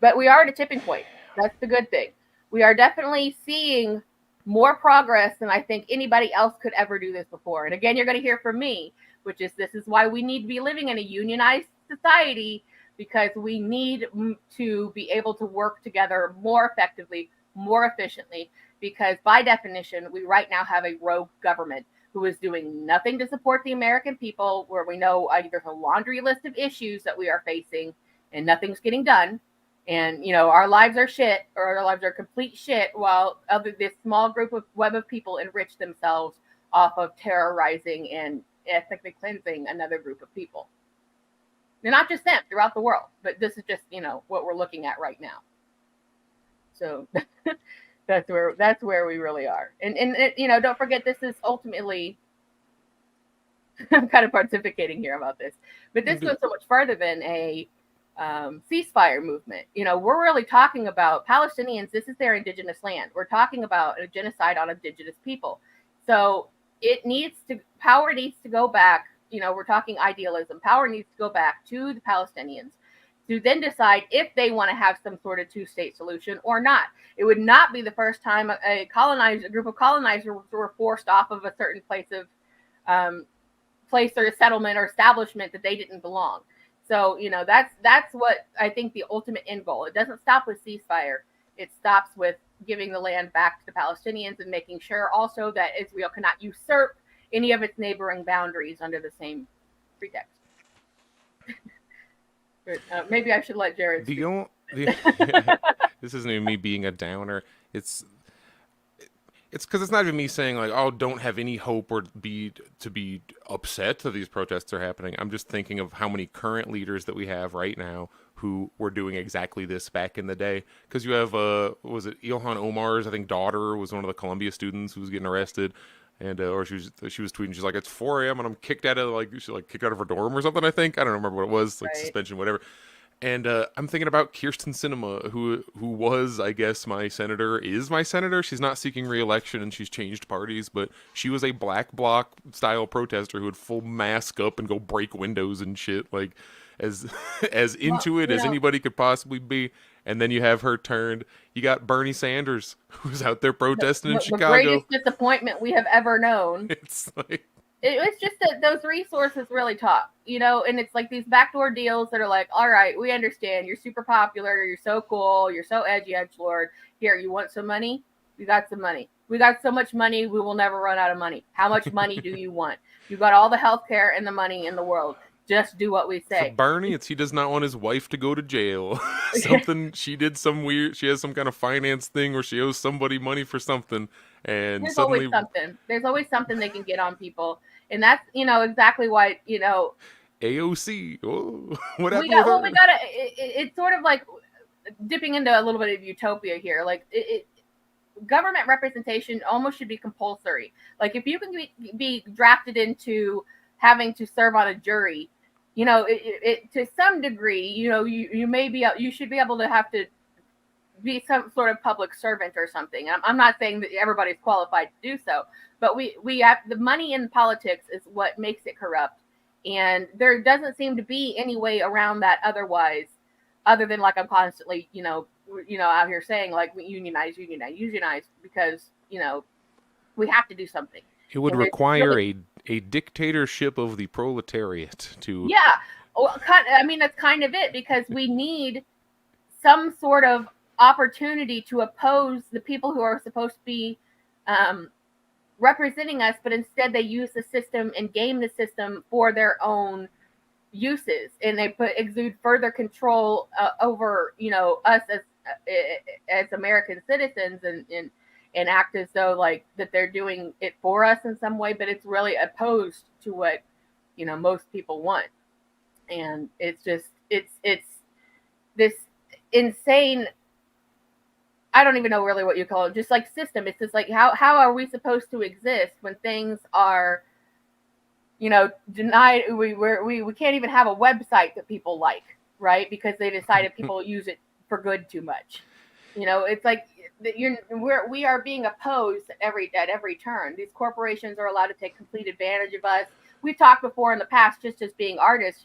But we are at a tipping point. That's the good thing. We are definitely seeing more progress than I think anybody else could ever do this before. And again, you're going to hear from me, which is, this is why we need to be living in a unionized society, because we need to be able to work together more effectively, more efficiently, because by definition, we right now have a rogue government who is doing nothing to support the American people, where we know there's a laundry list of issues that we are facing and nothing's getting done. And, our lives are shit, or our lives are complete shit, while this small web of people enrich themselves off of terrorizing and ethnically cleansing another group of people. And not just them, throughout the world. But this is just, what we're looking at right now. So that's where we really are. And don't forget, this is ultimately, I'm kind of pontificating here about this, but this goes so much further than a ceasefire movement. We're really talking about Palestinians. This is their indigenous land. We're talking about a genocide on indigenous people. So power needs to go back. We're talking idealism. Power needs to go back to the Palestinians to then decide if they want to have some sort of two-state solution or not. It would not be the first time a group of colonizers were forced off of a certain place or a settlement or establishment that they didn't belong. So, that's what I think the ultimate end goal. It doesn't stop with ceasefire. It stops with giving the land back to the Palestinians, and making sure also that Israel cannot usurp any of its neighboring boundaries under the same pretext. But, maybe I should let Jared speak. This isn't even me being a downer. It's because it's not even me saying like, oh, don't have any hope or be upset that these protests are happening. I'm just thinking of how many current leaders that we have right now who were doing exactly this back in the day. Because you have, was it Ilhan Omar's, I think, daughter was one of the Columbia students who was getting arrested. And or she was tweeting, she's like, it's 4 a.m. and I'm kicked out of kicked out of her dorm or something. I think, I don't remember what it was, like right. Suspension, whatever. And I'm thinking about Kirsten Sinema, who was, I guess, is my senator. She's not seeking re-election, and she's changed parties, but she was a black bloc style protester who would full mask up and go break windows and shit, like as into it as anybody could possibly be. And then you have her turned. You got Bernie Sanders, who's out there protesting in Chicago. The greatest disappointment we have ever known. It's like It's just that those resources really talk, and it's like these backdoor deals that are like, all right, we understand you're super popular, you're so cool, you're so edgy, edgelord. Here, you want some money? We got some money. We got so much money, we will never run out of money. How much money do you want? You got all the healthcare and the money in the world. Just do what we say. For Barney, he does not want his wife to go to jail. Something she did she has some kind of finance thing where she owes somebody money for something, and There's suddenly always something. There's always something they can get on people, and that's exactly why AOC. Oh, what happened we with her? gotta. It's sort of like dipping into a little bit of utopia here. Like government representation almost should be compulsory. Like if you can be drafted into having to serve on a jury, to some degree, you should be able to have to be some sort of public servant or something. I'm not saying that everybody's qualified to do so, but we have the money in politics is what makes it corrupt, and there doesn't seem to be any way around that otherwise, other than like I'm constantly out here saying like unionize because we have to do something. It would require a dictatorship of the proletariat to. Yeah, well, I mean that's kind of it, because we need some sort of opportunity to oppose the people who are supposed to be representing us, but instead they use the system and game the system for their own uses, and they exude further control over us as American citizens, and act as though like that they're doing it for us in some way, but it's really opposed to what most people want. And it's just it's this insane, I don't even know really what you call it, just like system. It's just like how are we supposed to exist when things are denied? We can't even have a website that people like, right? Because they decided people use it for good too much. It's like we are being opposed at every turn. These corporations are allowed to take complete advantage of us. We've talked before in the past, just as being artists.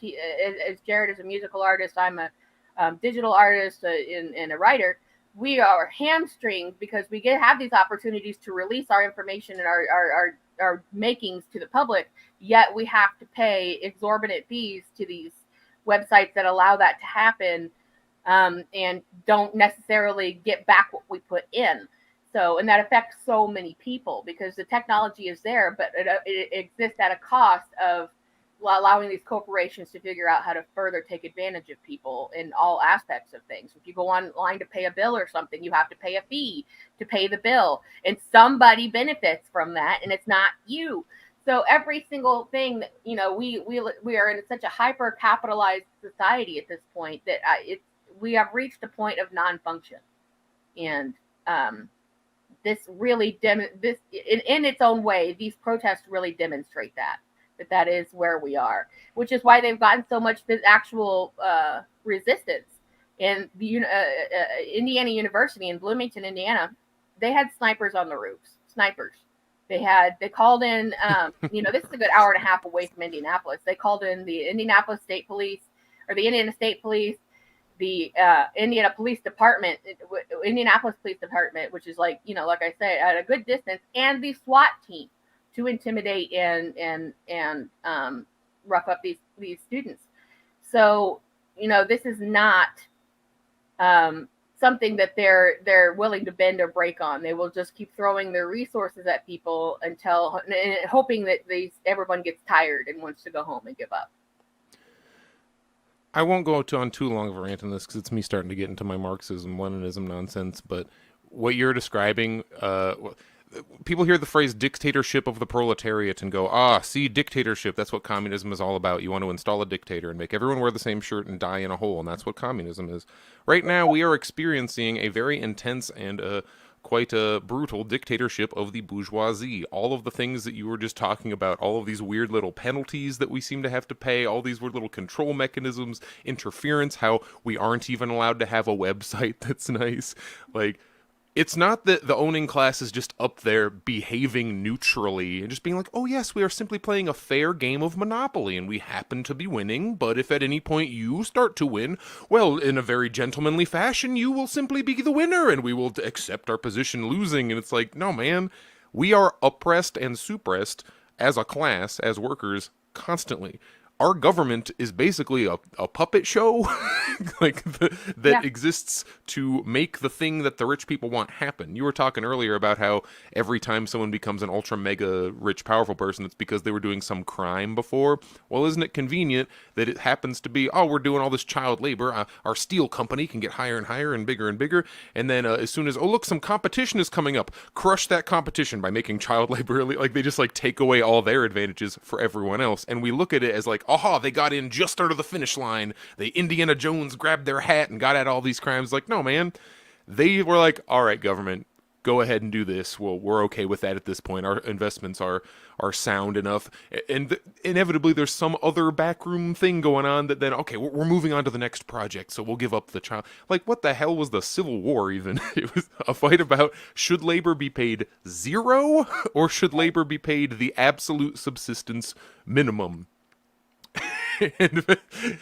As Jared is a musical artist, I'm a digital artist and a writer. We are hamstringed because we have these opportunities to release our information and our makings to the public, yet we have to pay exorbitant fees to these websites that allow that to happen. And don't necessarily get back what we put in. So, and that affects so many people because the technology is there, but it exists at a cost of allowing these corporations to figure out how to further take advantage of people in all aspects of things. If you go online to pay a bill or something, you have to pay a fee to pay the bill, and somebody benefits from that, and it's not you. So every single thing that, we are in such a hyper capitalized society at this point that we have reached a point of non-function, and this really in its own way, these protests really demonstrate that is where we are, which is why they've gotten so much actual resistance. And the Indiana University in Bloomington, Indiana, they had snipers on the roofs. Snipers. They called in. This is a good hour and a half away from Indianapolis. They called in the Indianapolis State Police or the Indiana State Police, the Indiana Police Department, Indianapolis Police Department, which is like I said, at a good distance, and the SWAT team to intimidate and rough up these students. So this is not something that they're willing to bend or break on. They will just keep throwing their resources at people until hoping that everyone gets tired and wants to go home and give up. I won't go on too long of a rant on this because it's me starting to get into my Marxism, Leninism nonsense. But what you're describing, people hear the phrase dictatorship of the proletariat and go, see, dictatorship, that's what communism is all about. You want to install a dictator and make everyone wear the same shirt and die in a hole, and that's what communism is. Right now, we are experiencing a very intense and quite a brutal dictatorship of the bourgeoisie. All of the things that you were just talking about, all of these weird little penalties that we seem to have to pay, all these weird little control mechanisms, interference, how we aren't even allowed to have a website that's nice. Like, it's not that the owning class is just up there behaving neutrally and just being like, oh yes, we are simply playing a fair game of Monopoly and we happen to be winning, but if at any point you start to win, well, in a very gentlemanly fashion, you will simply be the winner and we will accept our position losing. And it's like, no man, we are oppressed and suppressed as a class, as workers, constantly. Our government is basically a puppet show that exists to make the thing that the rich people want happen. You were talking earlier about how every time someone becomes an ultra mega rich powerful person, it's because they were doing some crime before. Well, isn't it convenient that it happens to be, oh, we're doing all this child labor. Our steel company can get higher and higher and bigger. And then as soon as, oh, look, some competition is coming up, crush that competition by making child labor. Like they just like take away all their advantages for everyone else. And we look at it as like, aha, they got in just under the finish line. They Indiana Jones grabbed their hat and got at all these crimes. Like, no, man. They were like, all right, government, go ahead and do this. Well, we're okay with that at this point. Our investments are sound enough. And inevitably, there's some other backroom thing going on that then, okay, we're moving on to the next project, so we'll give up the child. Like, what the hell was the Civil War even? It was a fight about, should labor be paid zero or should labor be paid the absolute subsistence minimum? And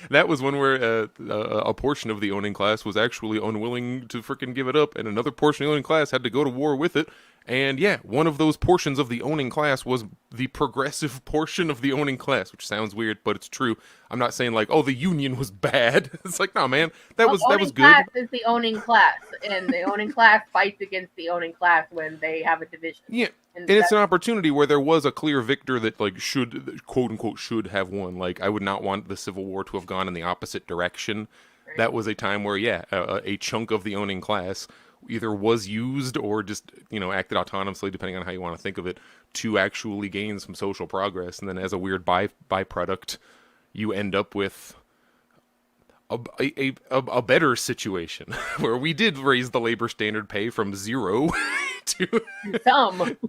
that was one where a portion of the owning class was actually unwilling to freaking give it up, and another portion of the owning class had to go to war with it. And yeah, one of those portions of the owning class was the progressive portion of the owning class, which sounds weird, but it's true. I'm not saying like, oh, the union was bad. It's like, no, man, that was good. Class is the owning class, and the owning class fights against the owning class when they have a division. Yeah. And it's an opportunity where there was a clear victor that, like, should, quote unquote, should have won. Like, I would not want the Civil War to have gone in the opposite direction. Right. That was a time where, yeah, a chunk of the owning class either was used or just, acted autonomously, depending on how you want to think of it, to actually gain some social progress. And then as a weird byproduct, you end up with a better situation where we did raise the labor standard pay from zero to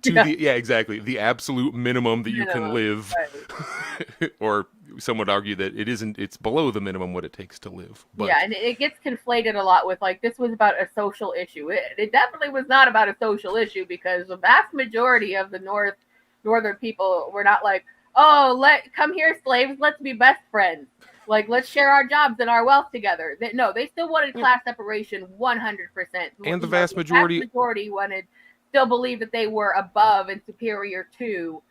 the absolute minimum that you can live. Right. Or some would argue that it's below the minimum what it takes to live. But yeah, and it gets conflated a lot with like, this was about a social issue. It definitely was not about a social issue, because the vast majority of the northern people were not like, oh, come here, slaves, let's be best friends. Like, let's share our jobs and our wealth together. No, they still wanted class separation 100%. And the vast majority still believed that they were above and superior to,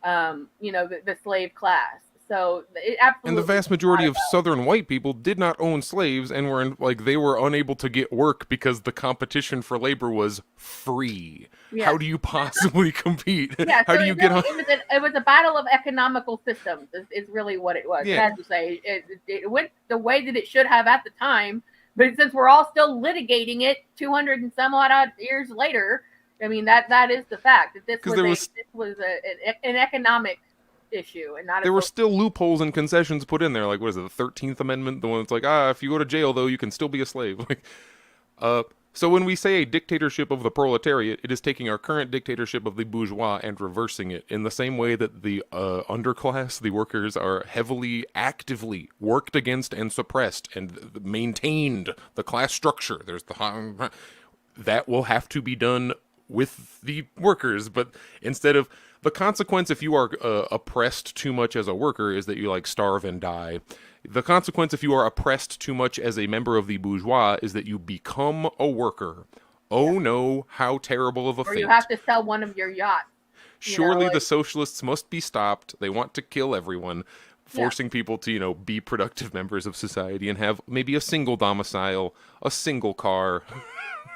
the slave class. So it absolutely. And the vast majority of Southern white people did not own slaves and they were unable to get work because the competition for labor was free. Yeah. How do you possibly compete? Yeah, How do you get on? It was a battle of economical systems. Is really what it was. Yeah. As you say, it went the way that it should have at the time. But since we're all still litigating it 200 and some odd years later, I mean that is the fact that this was an economic issue and not. There were still loopholes and concessions put in there. Like, what is it, the 13th Amendment? The one that's like, if you go to jail though, you can still be a slave. So when we say a dictatorship of the proletariat, it is taking our current dictatorship of the bourgeois and reversing it in the same way that the underclass, the workers, are heavily, actively worked against and suppressed and maintained the class structure. There's that will have to be done with the workers, but instead of the consequence, if you are oppressed too much as a worker, is that you like starve and die. The consequence, if you are oppressed too much as a member of the bourgeois, is that you become a worker. Oh no, how terrible of a fate. Or you have to sell one of your yachts. Surely the socialists must be stopped. They want to kill everyone, forcing people to, be productive members of society and have maybe a single domicile, a single car.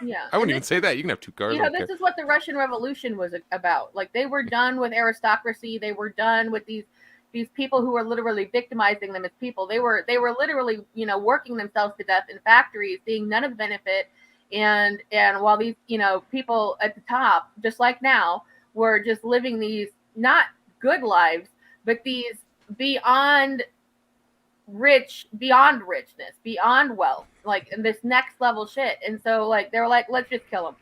Yeah, I wouldn't even say that. You can have two cars. This is what the Russian Revolution was about. Like, they were done with aristocracy. They were done with these people who were literally victimizing them as people. They were literally, working themselves to death in factories, seeing none of the benefit. And while these, people at the top, just like now, were just living these not good lives, but these beyond richness, beyond wealth, like in this next level shit. And so like they were like, let's just kill them.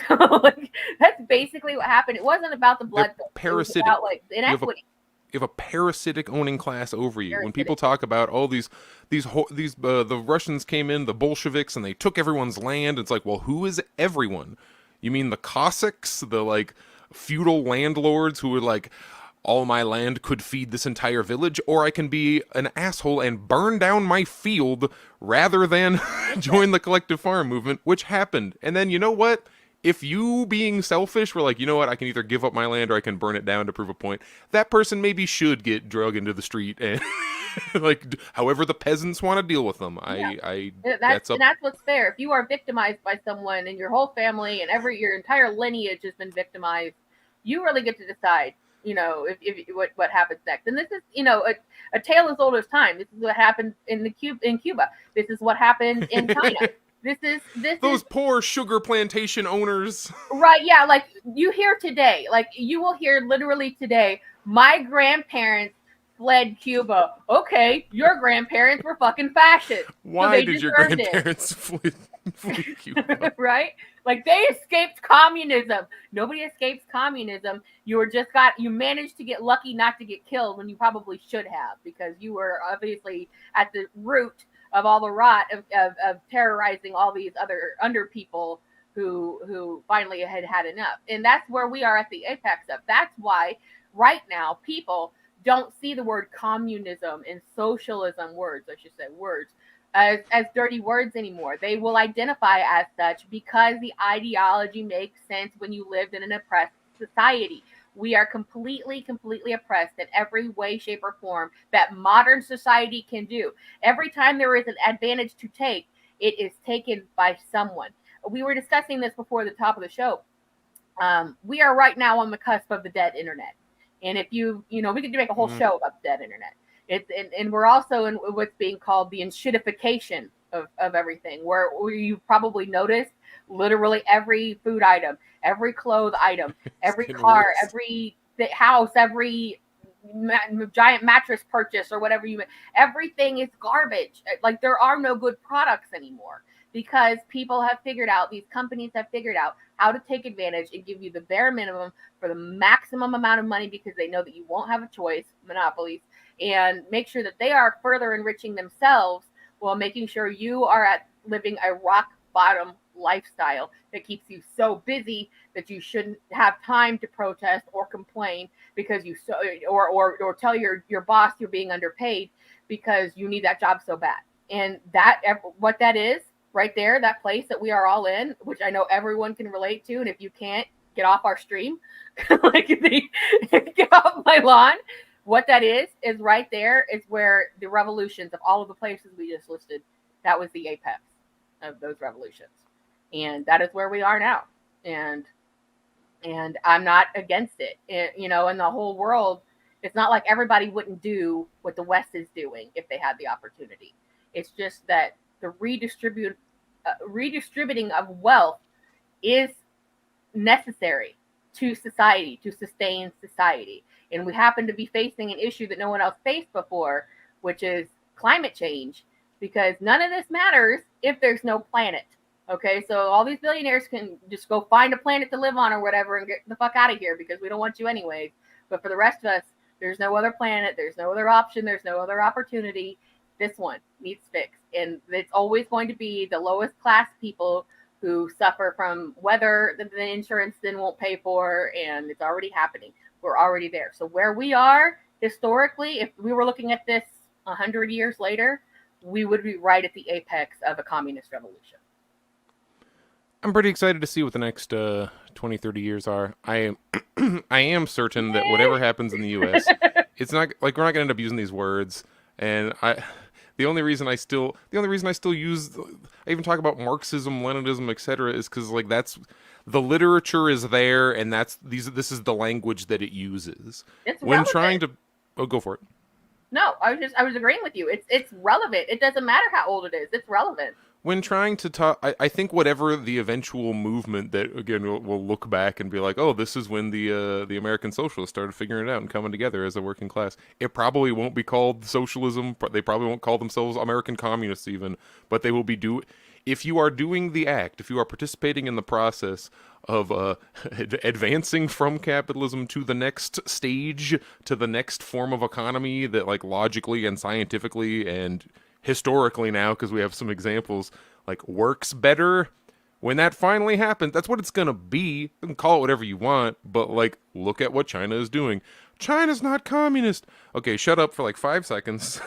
So like that's basically what happened. It wasn't about the blood. Parasitic. It was about like inequity. You have a parasitic owning class over you. When people talk about the Russians came in, the Bolsheviks, and they took everyone's land, it's like, well, who is everyone? You mean the Cossacks, the like feudal landlords who were like, all my land could feed this entire village, or I can be an asshole and burn down my field rather than join the collective farm movement, which happened. And then, you know what? if you being selfish were like, you know what, I can either give up my land or I can burn it down to prove a point, that person maybe should get drug into the street and like however the peasants want to deal with them. That's what's fair. If you are victimized by someone and your whole family and your entire lineage has been victimized, you really get to decide, if what happens next. And this is, a tale as old as time. This is what happened in Cuba. This is what happened in China. Those poor sugar plantation owners. Right, yeah, like you hear today, like you will hear literally today, my grandparents fled Cuba. Okay, your grandparents were fucking fascists. Why did your grandparents flee Cuba? Right? Like they escaped communism. Nobody escapes communism. You managed to get lucky not to get killed when you probably should have, because you were obviously at the root of all the rot of terrorizing all these other under people who finally had enough. And that's where we are at the apex of. That's why right now people don't see the word communism and socialism words as dirty words anymore. They will identify as such because the ideology makes sense when you lived in an oppressed society. We are completely oppressed in every way, shape, or form that modern society can do. Every time there is an advantage to take, it is taken by someone. We were discussing this before the top of the show. We are right now on the cusp of the dead internet. And if we could make a whole show about the dead internet. And we're also in what's being called the enshittification of everything, where you probably noticed literally every food item, every clothes item, every car, every house, every giant mattress purchase or whatever everything is garbage. Like there are no good products anymore because these companies have figured out how to take advantage and give you the bare minimum for the maximum amount of money because they know that you won't have a choice, monopolies, and make sure that they are further enriching themselves while making sure you are living a rock bottom lifestyle that keeps you so busy that you shouldn't have time to protest or complain because or tell your boss you're being underpaid because you need that job so bad. And what that is right there, that place that we are all in, which I know everyone can relate to, and if you can't, get off our stream, get off my lawn. What that is right there is where the revolutions of all of the places we just listed, that was the apex of those revolutions. And that is where we are now. And I'm not against it. In the whole world, it's not like everybody wouldn't do what the West is doing if they had the opportunity. It's just that the redistributing of wealth is necessary to society, to sustain society. And we happen to be facing an issue that no one else faced before, which is climate change, because none of this matters if there's no planet. Okay, so all these billionaires can just go find a planet to live on or whatever and get the fuck out of here because we don't want you anyway. But for the rest of us, there's no other planet, there's no other option, there's no other opportunity. This one needs fixed. And it's always going to be the lowest class people who suffer from weather that the insurance then won't pay for, and it's already happening. We're already there. So where we are historically, if we were looking at this 100 years later, we would be right at the apex of a communist revolution. I'm pretty excited to see what the next 20, 30 years are. I am certain that whatever happens in the U.S., it's not like we're not going to end up using these words. And the only reason I still use, I even talk about Marxism, Leninism, etc., is because like that's the literature is there, and this is the language that it uses. It's when relevant. Trying to go for it. No, I was agreeing with you. It's relevant. It doesn't matter how old it is. It's relevant. When trying to talk, I think whatever the eventual movement that, again, we'll look back and be like, oh, this is when the American socialists started figuring it out and coming together as a working class. It probably won't be called socialism. They probably won't call themselves American communists even, but they will be if you are doing the act, if you are participating in the process of advancing from capitalism to the next stage, to the next form of economy that like logically and scientifically and historically now, because we have some examples, like works better, when that finally happens, that's what it's going to be. You can call it whatever you want, but like, look at what China is doing. China's not communist. Okay, shut up for like 5 seconds.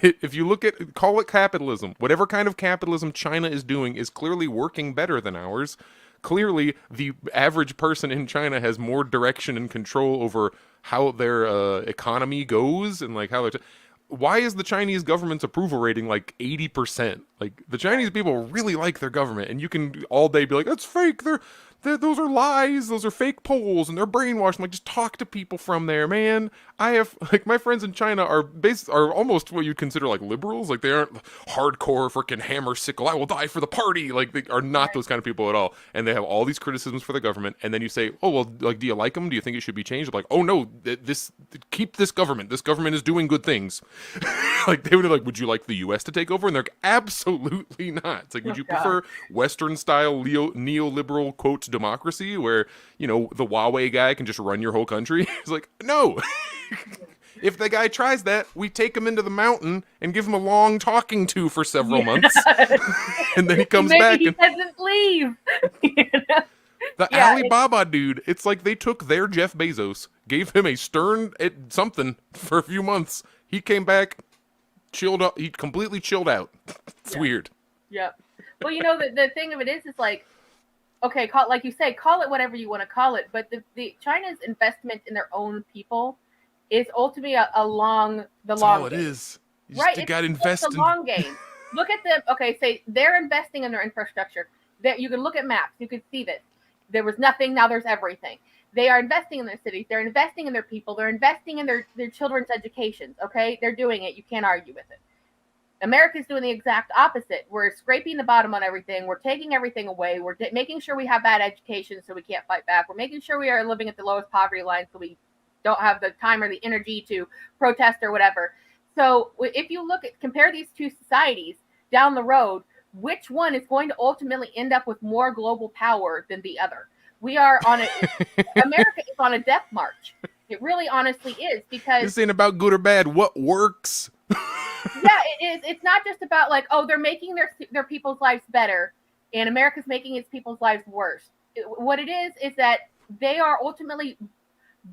If you call it capitalism, whatever kind of capitalism China is doing is clearly working better than ours, clearly the average person in China has more direction and control over how their economy goes and like how they're. Why is the Chinese government's approval rating like 80%? Like the Chinese people really like their government, and you can all day be like, "That's fake. Those are lies. Those are fake polls, and they're brainwashed." I'm like, just talk to people from there, man. I have like my friends in China are almost what you'd consider like liberals. Like they aren't hardcore freaking hammer sickle. I will die for the party. Like they are not those kind of people at all. And they have all these criticisms for the government. And then you say, "Oh well, like do you like them? Do you think it should be changed?" They're like, "Oh no, keep this government. This government is doing good things." Like they would have like, "Would you like the U.S. to take over?" And they're like, "Absolutely not." It's like, would you prefer Western style neoliberal quote democracy where the Huawei guy can just run your whole country? He's like, no. If the guy tries that, we take him into the mountain and give him a long talking to for several months, and then he comes back he and doesn't leave. The Alibaba dude, it's like they took their Jeff Bezos, gave him a stern something for a few months. He came back, chilled up. He completely chilled out. It's weird. Yep. Well, the thing of it is like, okay, like you say, call it whatever you want to call it, but the China's investment in their own people is ultimately along the long game. It is. You got to invest in the long game. Look at them. Okay, say they're investing in their infrastructure. That you can look at maps. You can see this. There was nothing. Now there's everything. They are investing in their cities. They're investing in their people. They're investing in their children's educations. Okay, they're doing it. You can't argue with it. America's doing the exact opposite. We're scraping the bottom on everything. We're taking everything away. We're making sure we have bad education so we can't fight back. We're making sure we are living at the lowest poverty line so we don't have the time or the energy to protest or whatever. So if you compare these two societies down the road, which one is going to ultimately end up with more global power than the other? America is on a death march. It really honestly is, because this ain't about good or bad. What works? Yeah, it is. It's not just about like, oh, they're making their people's lives better and America's making its people's lives worse. What it is that they are ultimately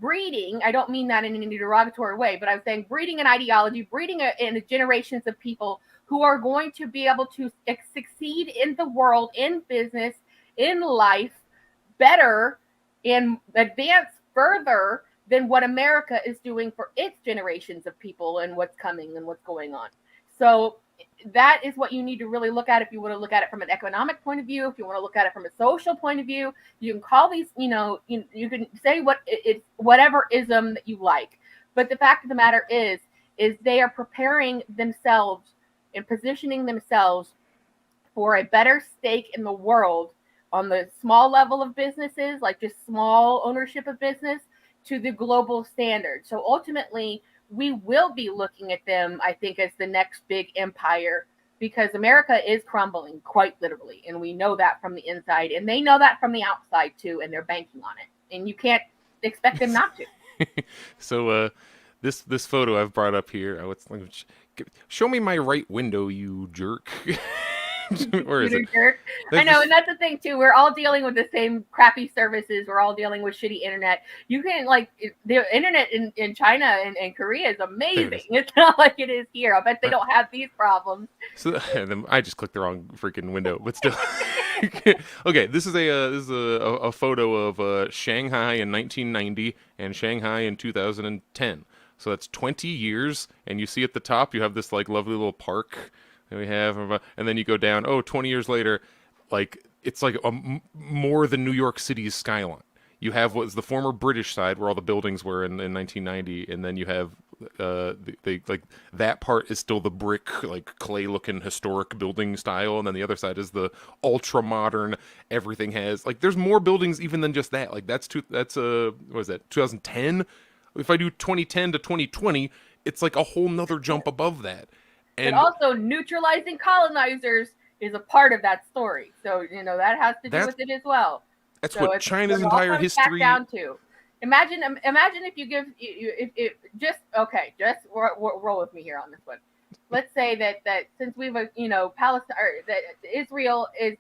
breeding, I don't mean that in any derogatory way, but I'm saying breeding an ideology, breeding in generations of people who are going to be able to succeed in the world, in business, in life, better and advance further than what America is doing for its generations of people and what's coming and what's going on. So that is what you need to really look at if you want to look at it from an economic point of view. If you want to look at it from a social point of view, you can call these, you can say whatever ism that you like. But the fact of the matter is they are preparing themselves and positioning themselves for a better stake in the world on the small level of businesses, like just small ownership of business, to the global standard. So ultimately, we will be looking at them, I think, as the next big empire, because America is crumbling, quite literally. And we know that from the inside, and they know that from the outside too, and they're banking on it. And you can't expect them not to. So this photo I've brought up here, show me my right window, you jerk. Where is it? Jerk. I know, and that's the thing too. We're all dealing with the same crappy services. We're all dealing with shitty internet. You can the internet in China and Korea is amazing. It's not like it is here. I bet they don't have these problems. So then I just clicked the wrong freaking window, but still. Okay, this is a photo of Shanghai in 1990 and Shanghai in 2010. So that's 20 years, and you see at the top you have this lovely little park. We have, and then you go down. 20 years later, it's more than New York City's skyline. You have what is the former British side where all the buildings were in 1990, and then you have that part is still the brick, clay looking historic building style, and then the other side is the ultra modern. Everything has there's more buildings even than just that. What was that, 2010? If I do 2010 to 2020, it's a whole nother jump above that. And also, neutralizing colonizers is a part of that story. So, that has to do with it as well. That's what China's entire history. Back down to. Imagine if you give just roll with me here on this one. Let's say that since we've Palestine, that Israel is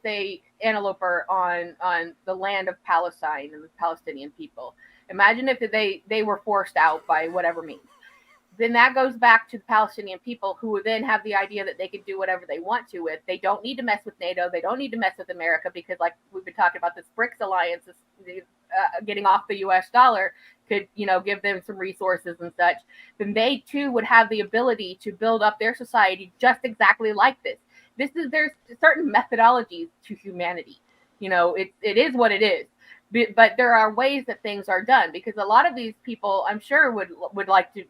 a interloper on the land of Palestine and the Palestinian people. Imagine if they were forced out by whatever means. then that goes back to the Palestinian people, who would then have the idea that they could do whatever they want to with. They don't need to mess with NATO. They don't need to mess with America, because, like we've been talking about, this BRICS alliance, getting off the U.S. dollar could, give them some resources and such. Then they too would have the ability to build up their society just exactly like this. There's certain methodologies to humanity. It is what it is. But there are ways that things are done, because a lot of these people, I'm sure, would like to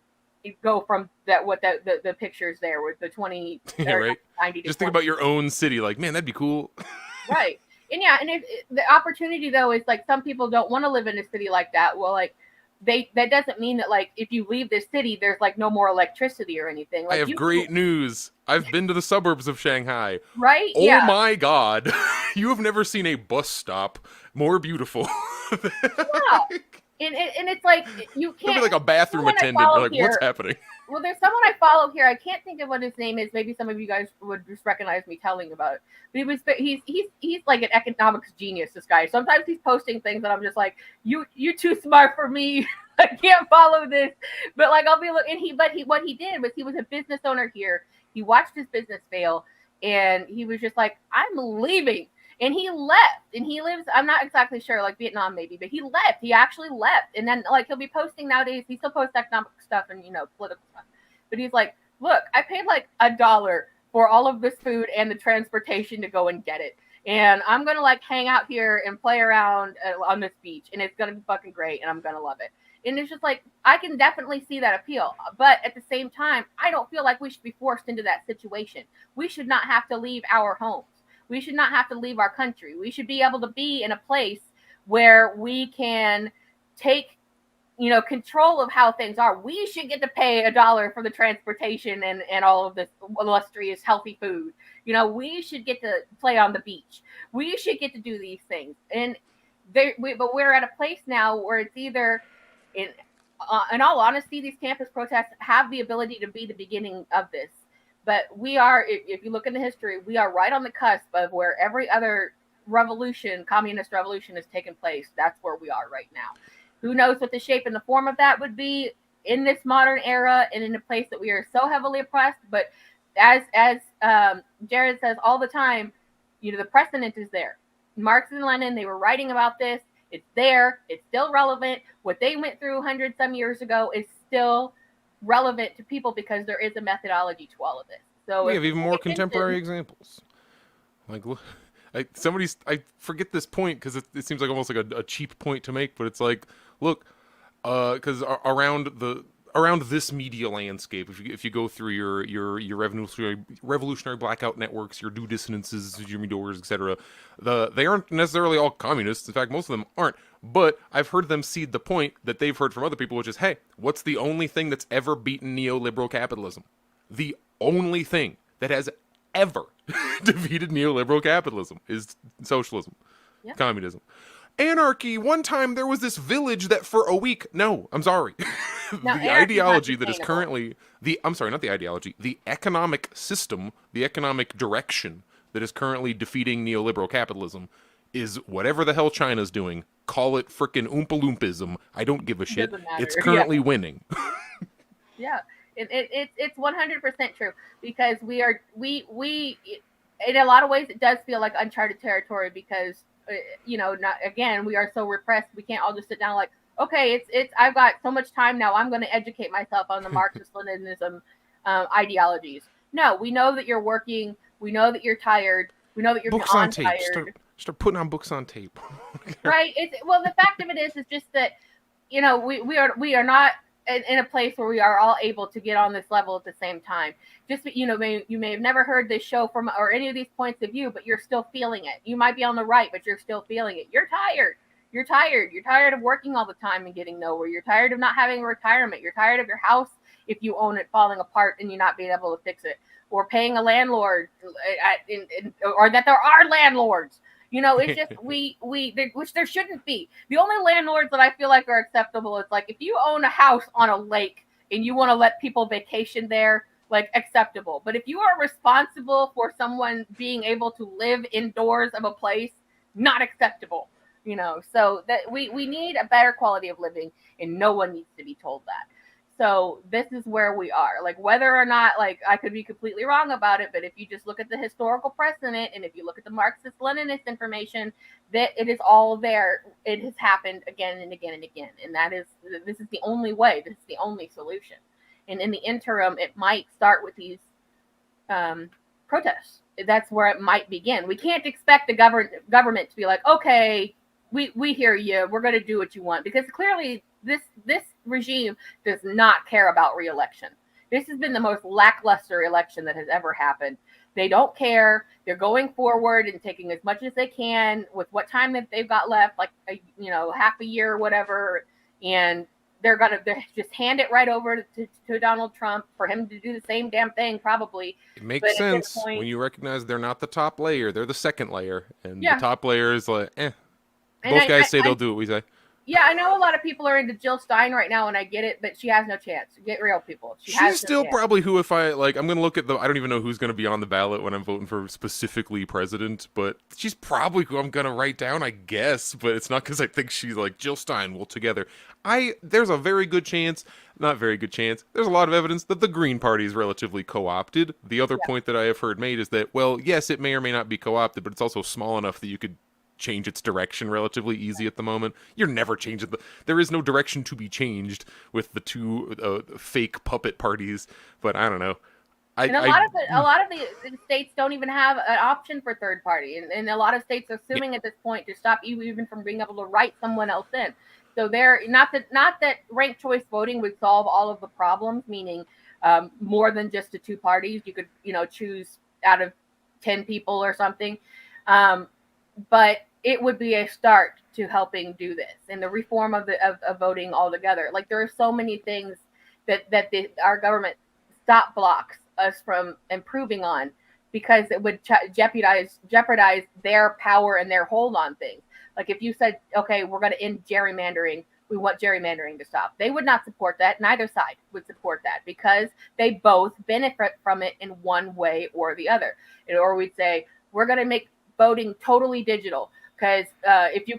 go from the pictures there with the 20 right. 90. Just think about your own city. Like, man, that'd be cool. Right. And yeah, and if the opportunity though is like, some people don't want to live in a city like that. Well, like that doesn't mean that, like, if you leave this city, there's like no more electricity or anything. Like, I have great news. I've been to the suburbs of Shanghai. Right? Oh yeah. my God. You have never seen a bus stop more beautiful. Yeah. And it's like, you can't. It'll be like a bathroom attendant. Like, what's happening? Well, there's someone I follow here. I can't think of what his name is. Maybe some of you guys would just recognize me telling about it. But he's like an economics genius, this guy. Sometimes he's posting things that I'm just like, you too smart for me. I can't follow this. But like, I'll be looking. What he did was, he was a business owner here. He watched his business fail, and he was just like, I'm leaving. And he left, and he lives, I'm not exactly sure, like Vietnam maybe, but he left. He actually left. And then, like, he'll be posting nowadays. He still posts economic stuff and, political stuff. But he's like, look, I paid like $1 for all of this food and the transportation to go and get it. And I'm going to like hang out here and play around on this beach. And it's going to be fucking great. And I'm going to love it. And it's just like, I can definitely see that appeal. But at the same time, I don't feel like we should be forced into that situation. We should not have to leave our homes. We should not have to leave our country. We should be able to be in a place where we can take, control of how things are. We should get to pay $1 for the transportation and all of this illustrious healthy food. We should get to play on the beach. We should get to do these things. And but we're at a place now where it's either, in all honesty, these campus protests have the ability to be the beginning of this. But we are, if you look into history, we are right on the cusp of where every other revolution, communist revolution, has taken place. That's where we are right now. Who knows what the shape and the form of that would be in this modern era and in a place that we are so heavily oppressed. But as Jared says all the time, the precedent is there. Marx and Lenin, they were writing about this. It's there. It's still relevant. What they went through 100-some years ago is still relevant to people, because there is a methodology to all of this. So we have even more contemporary examples. Like, I forget this point, because it seems like almost like a cheap point to make, but it's like, look, because around this media landscape, if you go through your revolutionary blackout networks, your due dissonances, Jimmy Dores, etc., they aren't necessarily all communists. In fact, most of them aren't. But I've heard them seed the point that they've heard from other people, which is, hey, what's the only thing that's ever beaten neoliberal capitalism? The only thing that has ever defeated neoliberal capitalism is socialism, communism. Anarchy, one time there was this village that for a week, no, I'm sorry. The ideology that is currently, the economic system, the economic direction that is currently defeating neoliberal capitalism is whatever the hell China's doing. Call it frickin' Oompa Loompism. I don't give a shit. It's currently winning. Yeah, it's 100% true, because we in a lot of ways it does feel like uncharted territory, because we are so repressed. We can't all just sit down like, okay, it's I've got so much time now, I'm going to educate myself on the Marxist-Leninism ideologies. No, we know that you're working. We know that you're tired. We know that you're books on tape. Tired. Start putting on books on tape. Right. The fact of it is just that we are not in a place where we are all able to get on this level at the same time. Just you may have never heard this show from or any of these points of view, but you're still feeling it. You might be on the right, but you're still feeling it. You're tired. You're tired. You're tired of working all the time and getting nowhere. You're tired of not having a retirement. You're tired of your house, if you own it, falling apart and you not being able to fix it, or paying a landlord, or that there are landlords. It's just which there shouldn't be. The only landlords that I feel like are acceptable is like if you own a house on a lake and you want to let people vacation there, like acceptable. But if you are responsible for someone being able to live indoors of a place, not acceptable. So that we need a better quality of living, and no one needs to be told that. So this is where we are. Like, whether or not, like, I could be completely wrong about it, but if you just look at the historical precedent, and if you look at the Marxist-Leninist information, that it is all there. It has happened again and again and again. And this is the only way. This is the only solution. And in the interim, it might start with these protests. That's where it might begin. We can't expect the government to be like, okay, we hear you. We're going to do what you want, because clearly this regime does not care about re-election. This has been the most lackluster election that has ever happened. They don't care. They're going forward and taking as much as they can with what time that they've got left, like half a year or whatever, and they're just hand it right over to Donald Trump for him to do the same damn thing, probably. It makes sense when you recognize they're not the top layer; they're the second layer, and the top layer is like, eh. Both guys say they'll do what we say. Yeah, I know a lot of people are into Jill Stein right now, and I get it, but she has no chance. Get real, people. She's still probably who, if I, like, I'm going to look at I don't even know who's going to be on the ballot when I'm voting for specifically president, but she's probably who I'm going to write down, I guess, but it's not because I think she's like, Jill Stein, we'll together. There's a very good chance, not very good chance, there's a lot of evidence that the Green Party is relatively co-opted. The other point that I have heard made is that, well, yes, it may or may not be co-opted, but it's also small enough that you could change its direction relatively easy at the moment. You're never changing there is no direction to be changed with the two fake puppet parties, but I don't know. A lot of the states don't even have an option for third party, and a lot of states are suing at this point to stop you even from being able to write someone else in. So they're not that ranked choice voting would solve all of the problems, meaning more than just the two parties. You could choose out of 10 people or something, but it would be a start to helping do this and the reform of voting altogether. Like, there are so many things that our government stop blocks us from improving on, because it would jeopardize their power and their hold on things. Like, if you said, okay, we're going to end gerrymandering, we want gerrymandering to stop, they would not support that. Neither side would support that, because they both benefit from it in one way or the other. Or we'd say, we're going to make voting totally digital, because if you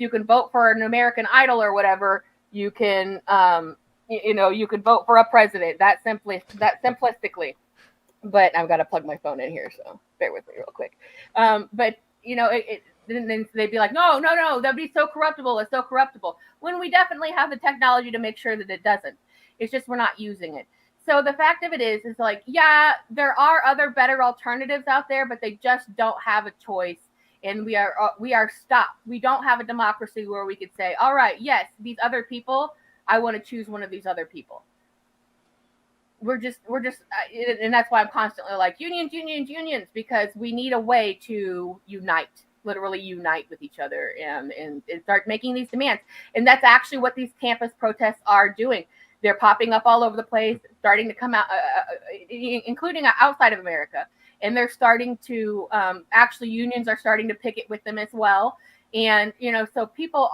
can vote for an American Idol or whatever, you can you can vote for a president. That simplistically. But I've got to plug my phone in here, so bear with me real quick. But then they'd be like, no, that'd be so corruptible. It's so corruptible. When we definitely have the technology to make sure that it doesn't. It's just we're not using it. So the fact of it is like, yeah, there are other better alternatives out there, but they just don't have a choice. And we are stopped. We don't have a democracy where we could say, all right, yes, these other people, I want to choose one of these other people. We're just, and that's why I'm constantly like, unions, because we need a way to literally unite with each other and start making these demands. And that's actually what these campus protests are doing. They're popping up all over the place, starting to come out, including outside of America. And they're starting to, actually unions are starting to picket with them as well. And, so people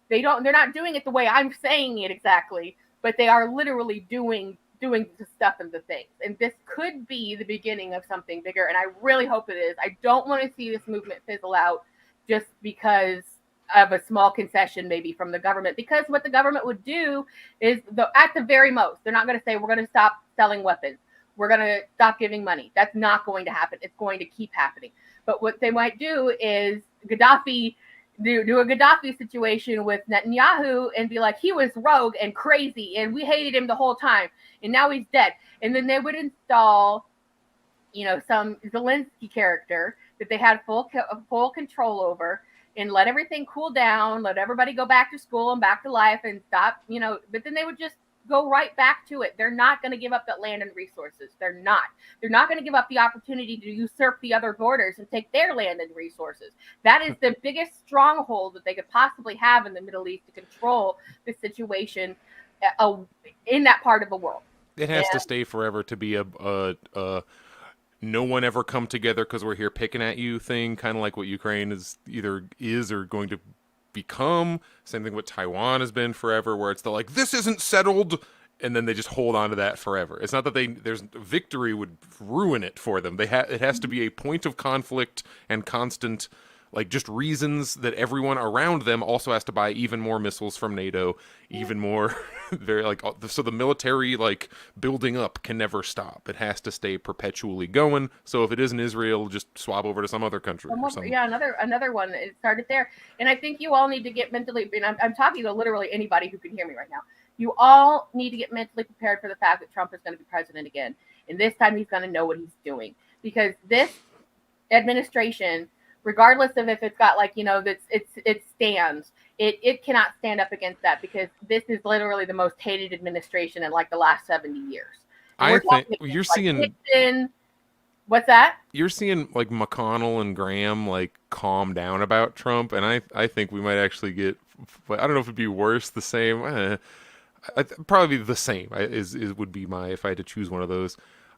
they're not doing it the way I'm saying it exactly, but they are literally doing the stuff and the things. And this could be the beginning of something bigger. And I really hope it is. I don't want to see this movement fizzle out just because of a small concession maybe from the government, because what the government would do is, at the very most, they're not going to say, we're going to stop selling weapons, we're going to stop giving money. That's not going to happen. It's going to keep happening. But what they might do is do a Gaddafi situation with Netanyahu and be like, he was rogue and crazy and we hated him the whole time and now he's dead. And then they would install, some Zelensky character that they had full control over, and let everything cool down, let everybody go back to school and back to life and stop, but then they would just go right back to it. They're not going to give up that land and resources. They're not going to give up the opportunity to usurp the other borders and take their land and resources. That is the biggest stronghold that they could possibly have in the Middle East, to control the situation in that part of the world. It has to stay forever to be a no one ever come together because we're here picking at you thing, kind of like what Ukraine is or going to become. Same thing what Taiwan has been forever, where it's like, this isn't settled, and then they just hold on to that forever. It's not that there's victory would ruin it for them. It has to be a point of conflict and constant like just reasons that everyone around them also has to buy even more missiles from NATO, even more. Very like so the military like building up can never stop. It has to stay perpetually going. So if it isn't Israel, just swap over to some other country or something. Yeah, another one. It started there, and I think you all need to get mentally. And I'm talking to literally anybody who can hear me right now. You all need to get mentally prepared for the fact that Trump is going to be president again, and this time he's going to know what he's doing, because this administration, regardless of if it's got like it stands. It cannot stand up against that, because this is literally the most hated administration in like the last 70 years. I think you're seeing Nixon, what's that? You're seeing like McConnell and Graham like calm down about Trump, and I think we might actually get. I don't know if it'd be worse, the same. Probably the same is would be my, if I had to choose one of those.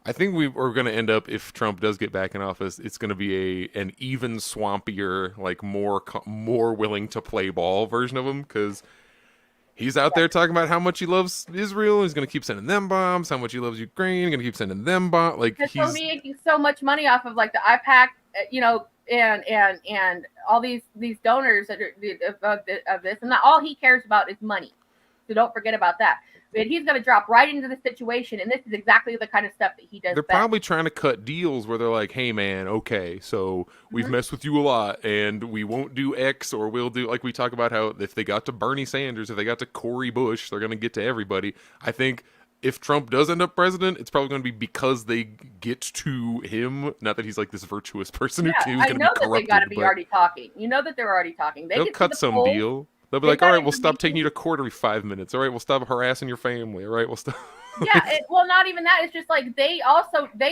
I think we're going to end up, if Trump does get back in office, it's going to be an even swampier, like more willing to play ball version of him, because he's out there talking about how much he loves Israel. He's going to keep sending them bombs. How much he loves Ukraine. He's going to keep sending them bombs. Like he's making so much money off of like the IPAC, and all these donors that are of this, and not all he cares about is money. So don't forget about that. But he's going to drop right into the situation, and this is exactly the kind of stuff that he does. They're best. Probably trying to cut deals where they're like, "Hey, man, okay, so we've messed with you a lot, and we won't do X, or we'll do," like we talk about how if they got to Bernie Sanders, if they got to Cory Bush, they're going to get to everybody. I think if Trump does end up president, it's probably going to be because they get to him. Not that he's like this virtuous person who's going to be corrupted. I know that they got to be already talking. You know that they're already talking. They'll cut some deal. They'll be like, all right, we'll stop taking you to court every 5 minutes. All right, we'll stop harassing your family. All right, we'll stop. Well, not even that. It's just like they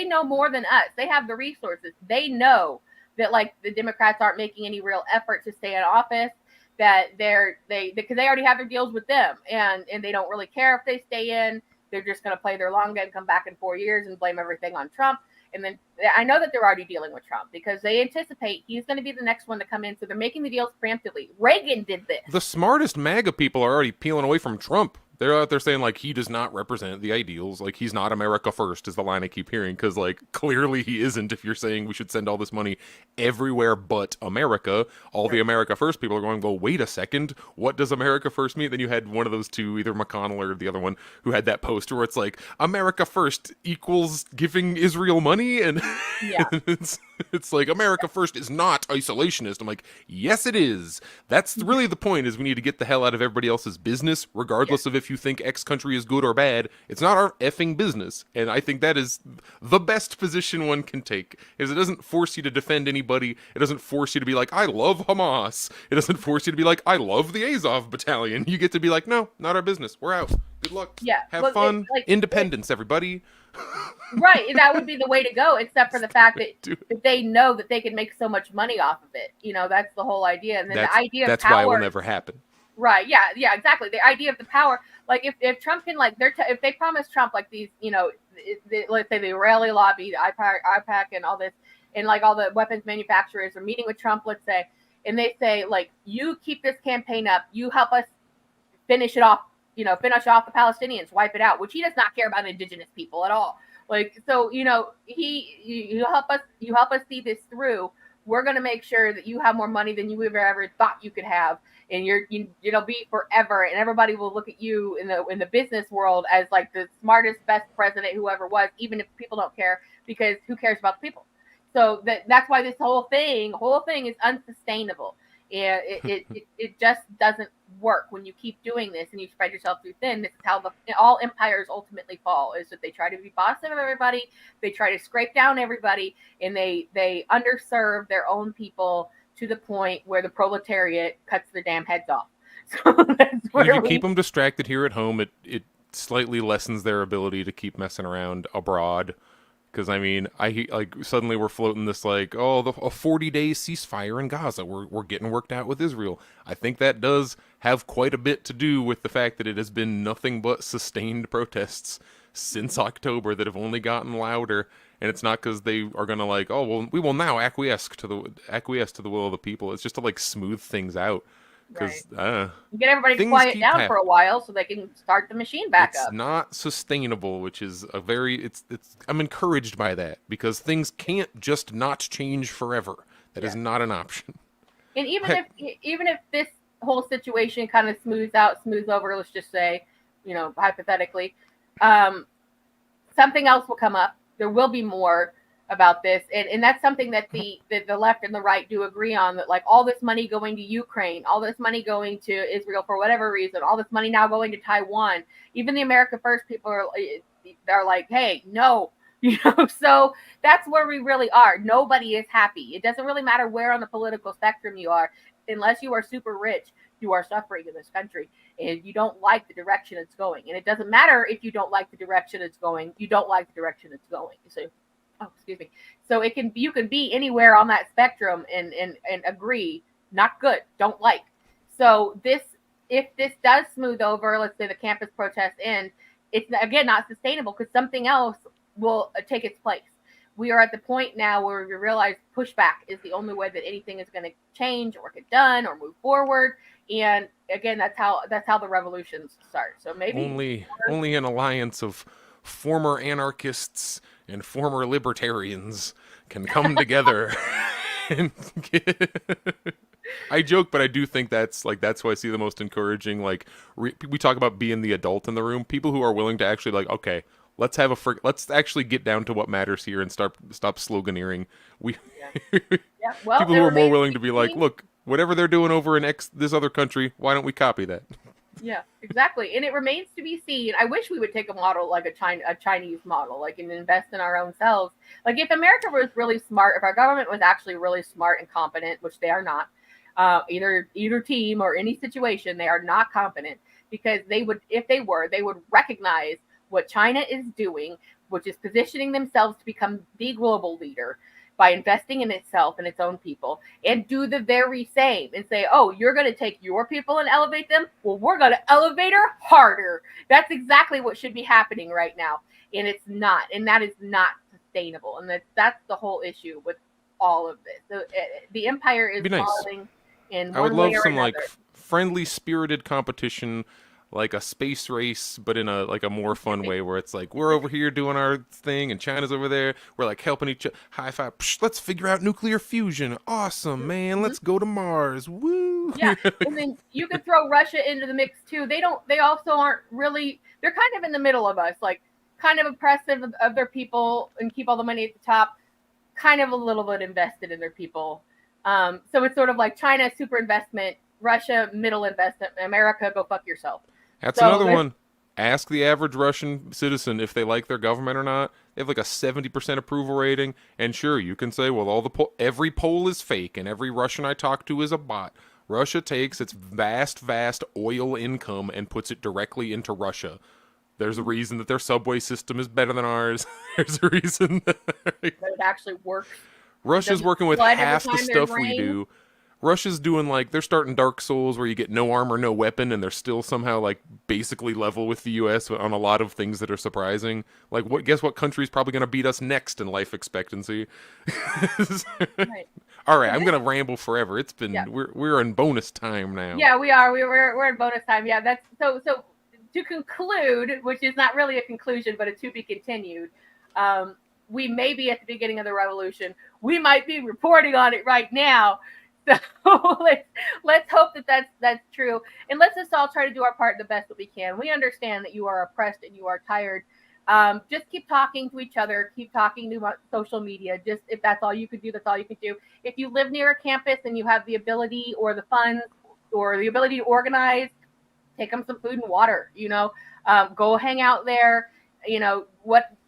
know more than us. They have the resources. They know that like the Democrats aren't making any real effort to stay in office, that because they already have their deals with them, and they don't really care if they stay in. They're just going to play their long game, come back in 4 years and blame everything on Trump. And then I know that they're already dealing with Trump because they anticipate he's going to be the next one to come in. So they're making the deals preemptively. Reagan did this. The smartest MAGA people are already peeling away from Trump. They're out there saying, like, he does not represent the ideals. Like, he's not America first is the line I keep hearing. Because, like, clearly he isn't if you're saying we should send all this money everywhere but America. All the America first people are going, well, wait a second. What does America first mean? Then you had one of those two, either McConnell or the other one, who had that poster where it's like, America first equals giving Israel money. And it's like, America first is not isolationist. I'm like, yes, it is. That's really the point, is we need to get the hell out of everybody else's business, regardless of if you think X country is good or bad. It's not our effing business. And I think that is the best position one can take, is it doesn't force you to defend anybody. It doesn't force you to be like, I love Hamas. It doesn't force you to be like, I love the Azov battalion. You get to be like, no, not our business. We're out. Good luck. Have fun. Independence, everybody. Right. That would be the way to go, except for the fact that they know that they can make so much money off of it. You know, that's the whole idea. And then the idea of power. That's why it will never happen. Right. Yeah, exactly. The idea of the power, like if Trump can, like, if they promise Trump like these, you know, let's say the Israeli lobby, the IPAC and all this, and like all the weapons manufacturers are meeting with Trump, let's say, and they say, like, you keep this campaign up, you help us finish off the Palestinians, wipe it out, which he does not care about indigenous people at all. Like, so, you know, you help us see this through. We're going to make sure that you have more money than you ever thought you could have. And it'll be forever. And everybody will look at you in the business world as like the smartest, best president who ever was, even if people don't care, because who cares about the people? So that's why this whole thing is unsustainable. And it just doesn't work when you keep doing this and you spread yourself too thin. This is how all empires ultimately fall, is that they try to be boss of everybody, they try to scrape down everybody, and they underserve their own people to the point where the proletariat cuts their damn heads off. So that's where if you keep them distracted here at home, it slightly lessens their ability to keep messing around abroad. Because, I mean, suddenly we're floating this, like, a 40-day ceasefire in Gaza. We're getting worked out with Israel. I think that does have quite a bit to do with the fact that it has been nothing but sustained protests since October that have only gotten louder. And it's not because they are going to, like, oh, well, we will now acquiesce to the will of the people. It's just to, like, smooth things out. Because get everybody to quiet down for a while so they can start the machine back up. It's not sustainable, which is I'm encouraged by that, because things can't just not change forever. That is not an option. And even if this whole situation kind of smooths over, let's just say, hypothetically, something else will come up. There will be more about this, and that's something that the left and the right do agree on, that like all this money going to Ukraine, all this money going to Israel for whatever reason, all this money now going to Taiwan, even the America First people are like, hey, no. So that's where we really are. Nobody is happy. It doesn't really matter where on the political spectrum you are, unless you are super rich. You are suffering in this country, and you don't like the direction it's going. And it doesn't matter if you don't like the direction it's going. You don't like the direction it's going. So, excuse me. So you can be anywhere on that spectrum and agree, not good, don't like. So if this does smooth over, let's say the campus protests end, it's again not sustainable because something else will take its place. We are at the point now where we realize pushback is the only way that anything is going to change or get done or move forward. And again, that's how the revolutions start. So maybe only an alliance of former anarchists and former libertarians can come together. And I joke, but I do think that's why I see the most encouraging. Like we talk about being the adult in the room. People who are willing to actually like, okay, let's actually get down to what matters here and stop sloganeering. Well, people who are more willing to be like, look, whatever they're doing over in this other country, why don't we copy that? Yeah, exactly. And it remains to be seen. I wish we would take a model like a Chinese model, like, and invest in our own selves. Like if America was really smart, if our government was actually really smart and competent, which they are not, either team or any situation, they are not competent, because if they would recognize what China is doing, which is positioning themselves to become the global leader by investing in itself and its own people, and do the very same and say, oh, you're going to take your people and elevate them? Well, we're going to elevate her harder. That's exactly what should be happening right now. And it's not. And that is not sustainable. And that's the whole issue with all of this. So the empire is falling in one way or another. I would love some like friendly spirited competition, like a space race, but in a more fun way, where it's like we're over here doing our thing and China's over there. We're like helping each other. High five. Psh, let's figure out nuclear fusion. Awesome, man. Let's go to Mars. Woo. Yeah. And then you could throw Russia into the mix too. They also aren't really, they're kind of in the middle of us, like kind of oppressive of their people and keep all the money at the top, kind of a little bit invested in their people. So it's sort of like China, super investment, Russia, middle investment, America, go fuck yourself. That's another one. Ask the average Russian citizen if they like their government or not. They have like a 70% approval rating. And sure, you can say, well, every poll is fake and every Russian I talk to is a bot. Russia takes its vast oil income and puts it directly into Russia. There's a reason that their subway system is better than ours. There's a reason that it actually works. Russia's working with half the stuff we do. Russia's doing they're starting Dark Souls where you get no armor, no weapon, and they're still somehow basically level with the U.S. on a lot of things that are surprising. Guess what country's probably going to beat us next in life expectancy? Right. All right, I'm going to ramble forever. It's been we're in bonus time now. Yeah, we are. We're in bonus time. Yeah, that's so. To conclude, which is not really a conclusion, but a to be continued. We may be at the beginning of the revolution. We might be reporting on it right now. So let's hope that's true, and let's just all try to do our part the best that we can. We understand that you are oppressed and you are tired. Just keep talking to each other. Keep talking to social media. Just if that's all you could do, that's all you can do. If you live near a campus and you have the ability or the funds or the ability to organize, take them some food and water. Go hang out there.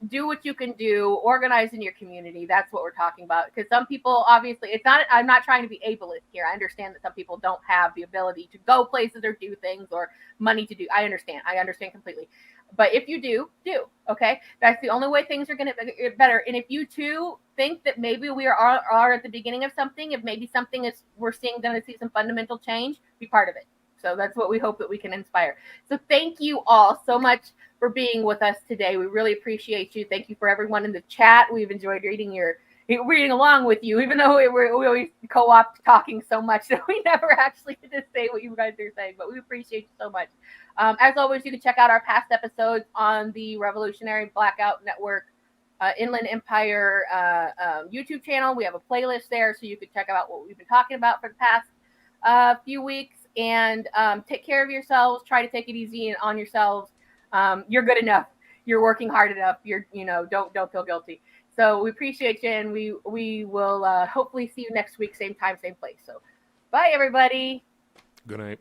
Do what you can do, organize in your community. That's what we're talking about. Because some people, obviously, I'm not trying to be ableist here. I understand that some people don't have the ability to go places or do things or money to do. I understand completely. But if you do, okay? That's the only way things are going to get better. And if you too think that maybe we are at the beginning of something, if maybe something is, we're seeing going to see some fundamental change, be part of it. So that's what we hope that we can inspire. So thank you all so much for being with us today. We really appreciate you. Thank you for everyone in the chat. We've enjoyed reading along with you, even though we always co-opt talking so much that we never actually get to say what you guys are saying, but we appreciate you so much. As always, you can check out our past episodes on the Revolutionary Blackout Network Inland Empire YouTube channel. We have a playlist there, so you can check out what we've been talking about for the past few weeks, and take care of yourselves. Try to take it easy on yourselves. You're good enough. You're working hard enough. Don't feel guilty. So we appreciate you, and we will hopefully see you next week, same time, same place. So bye, everybody. Good night.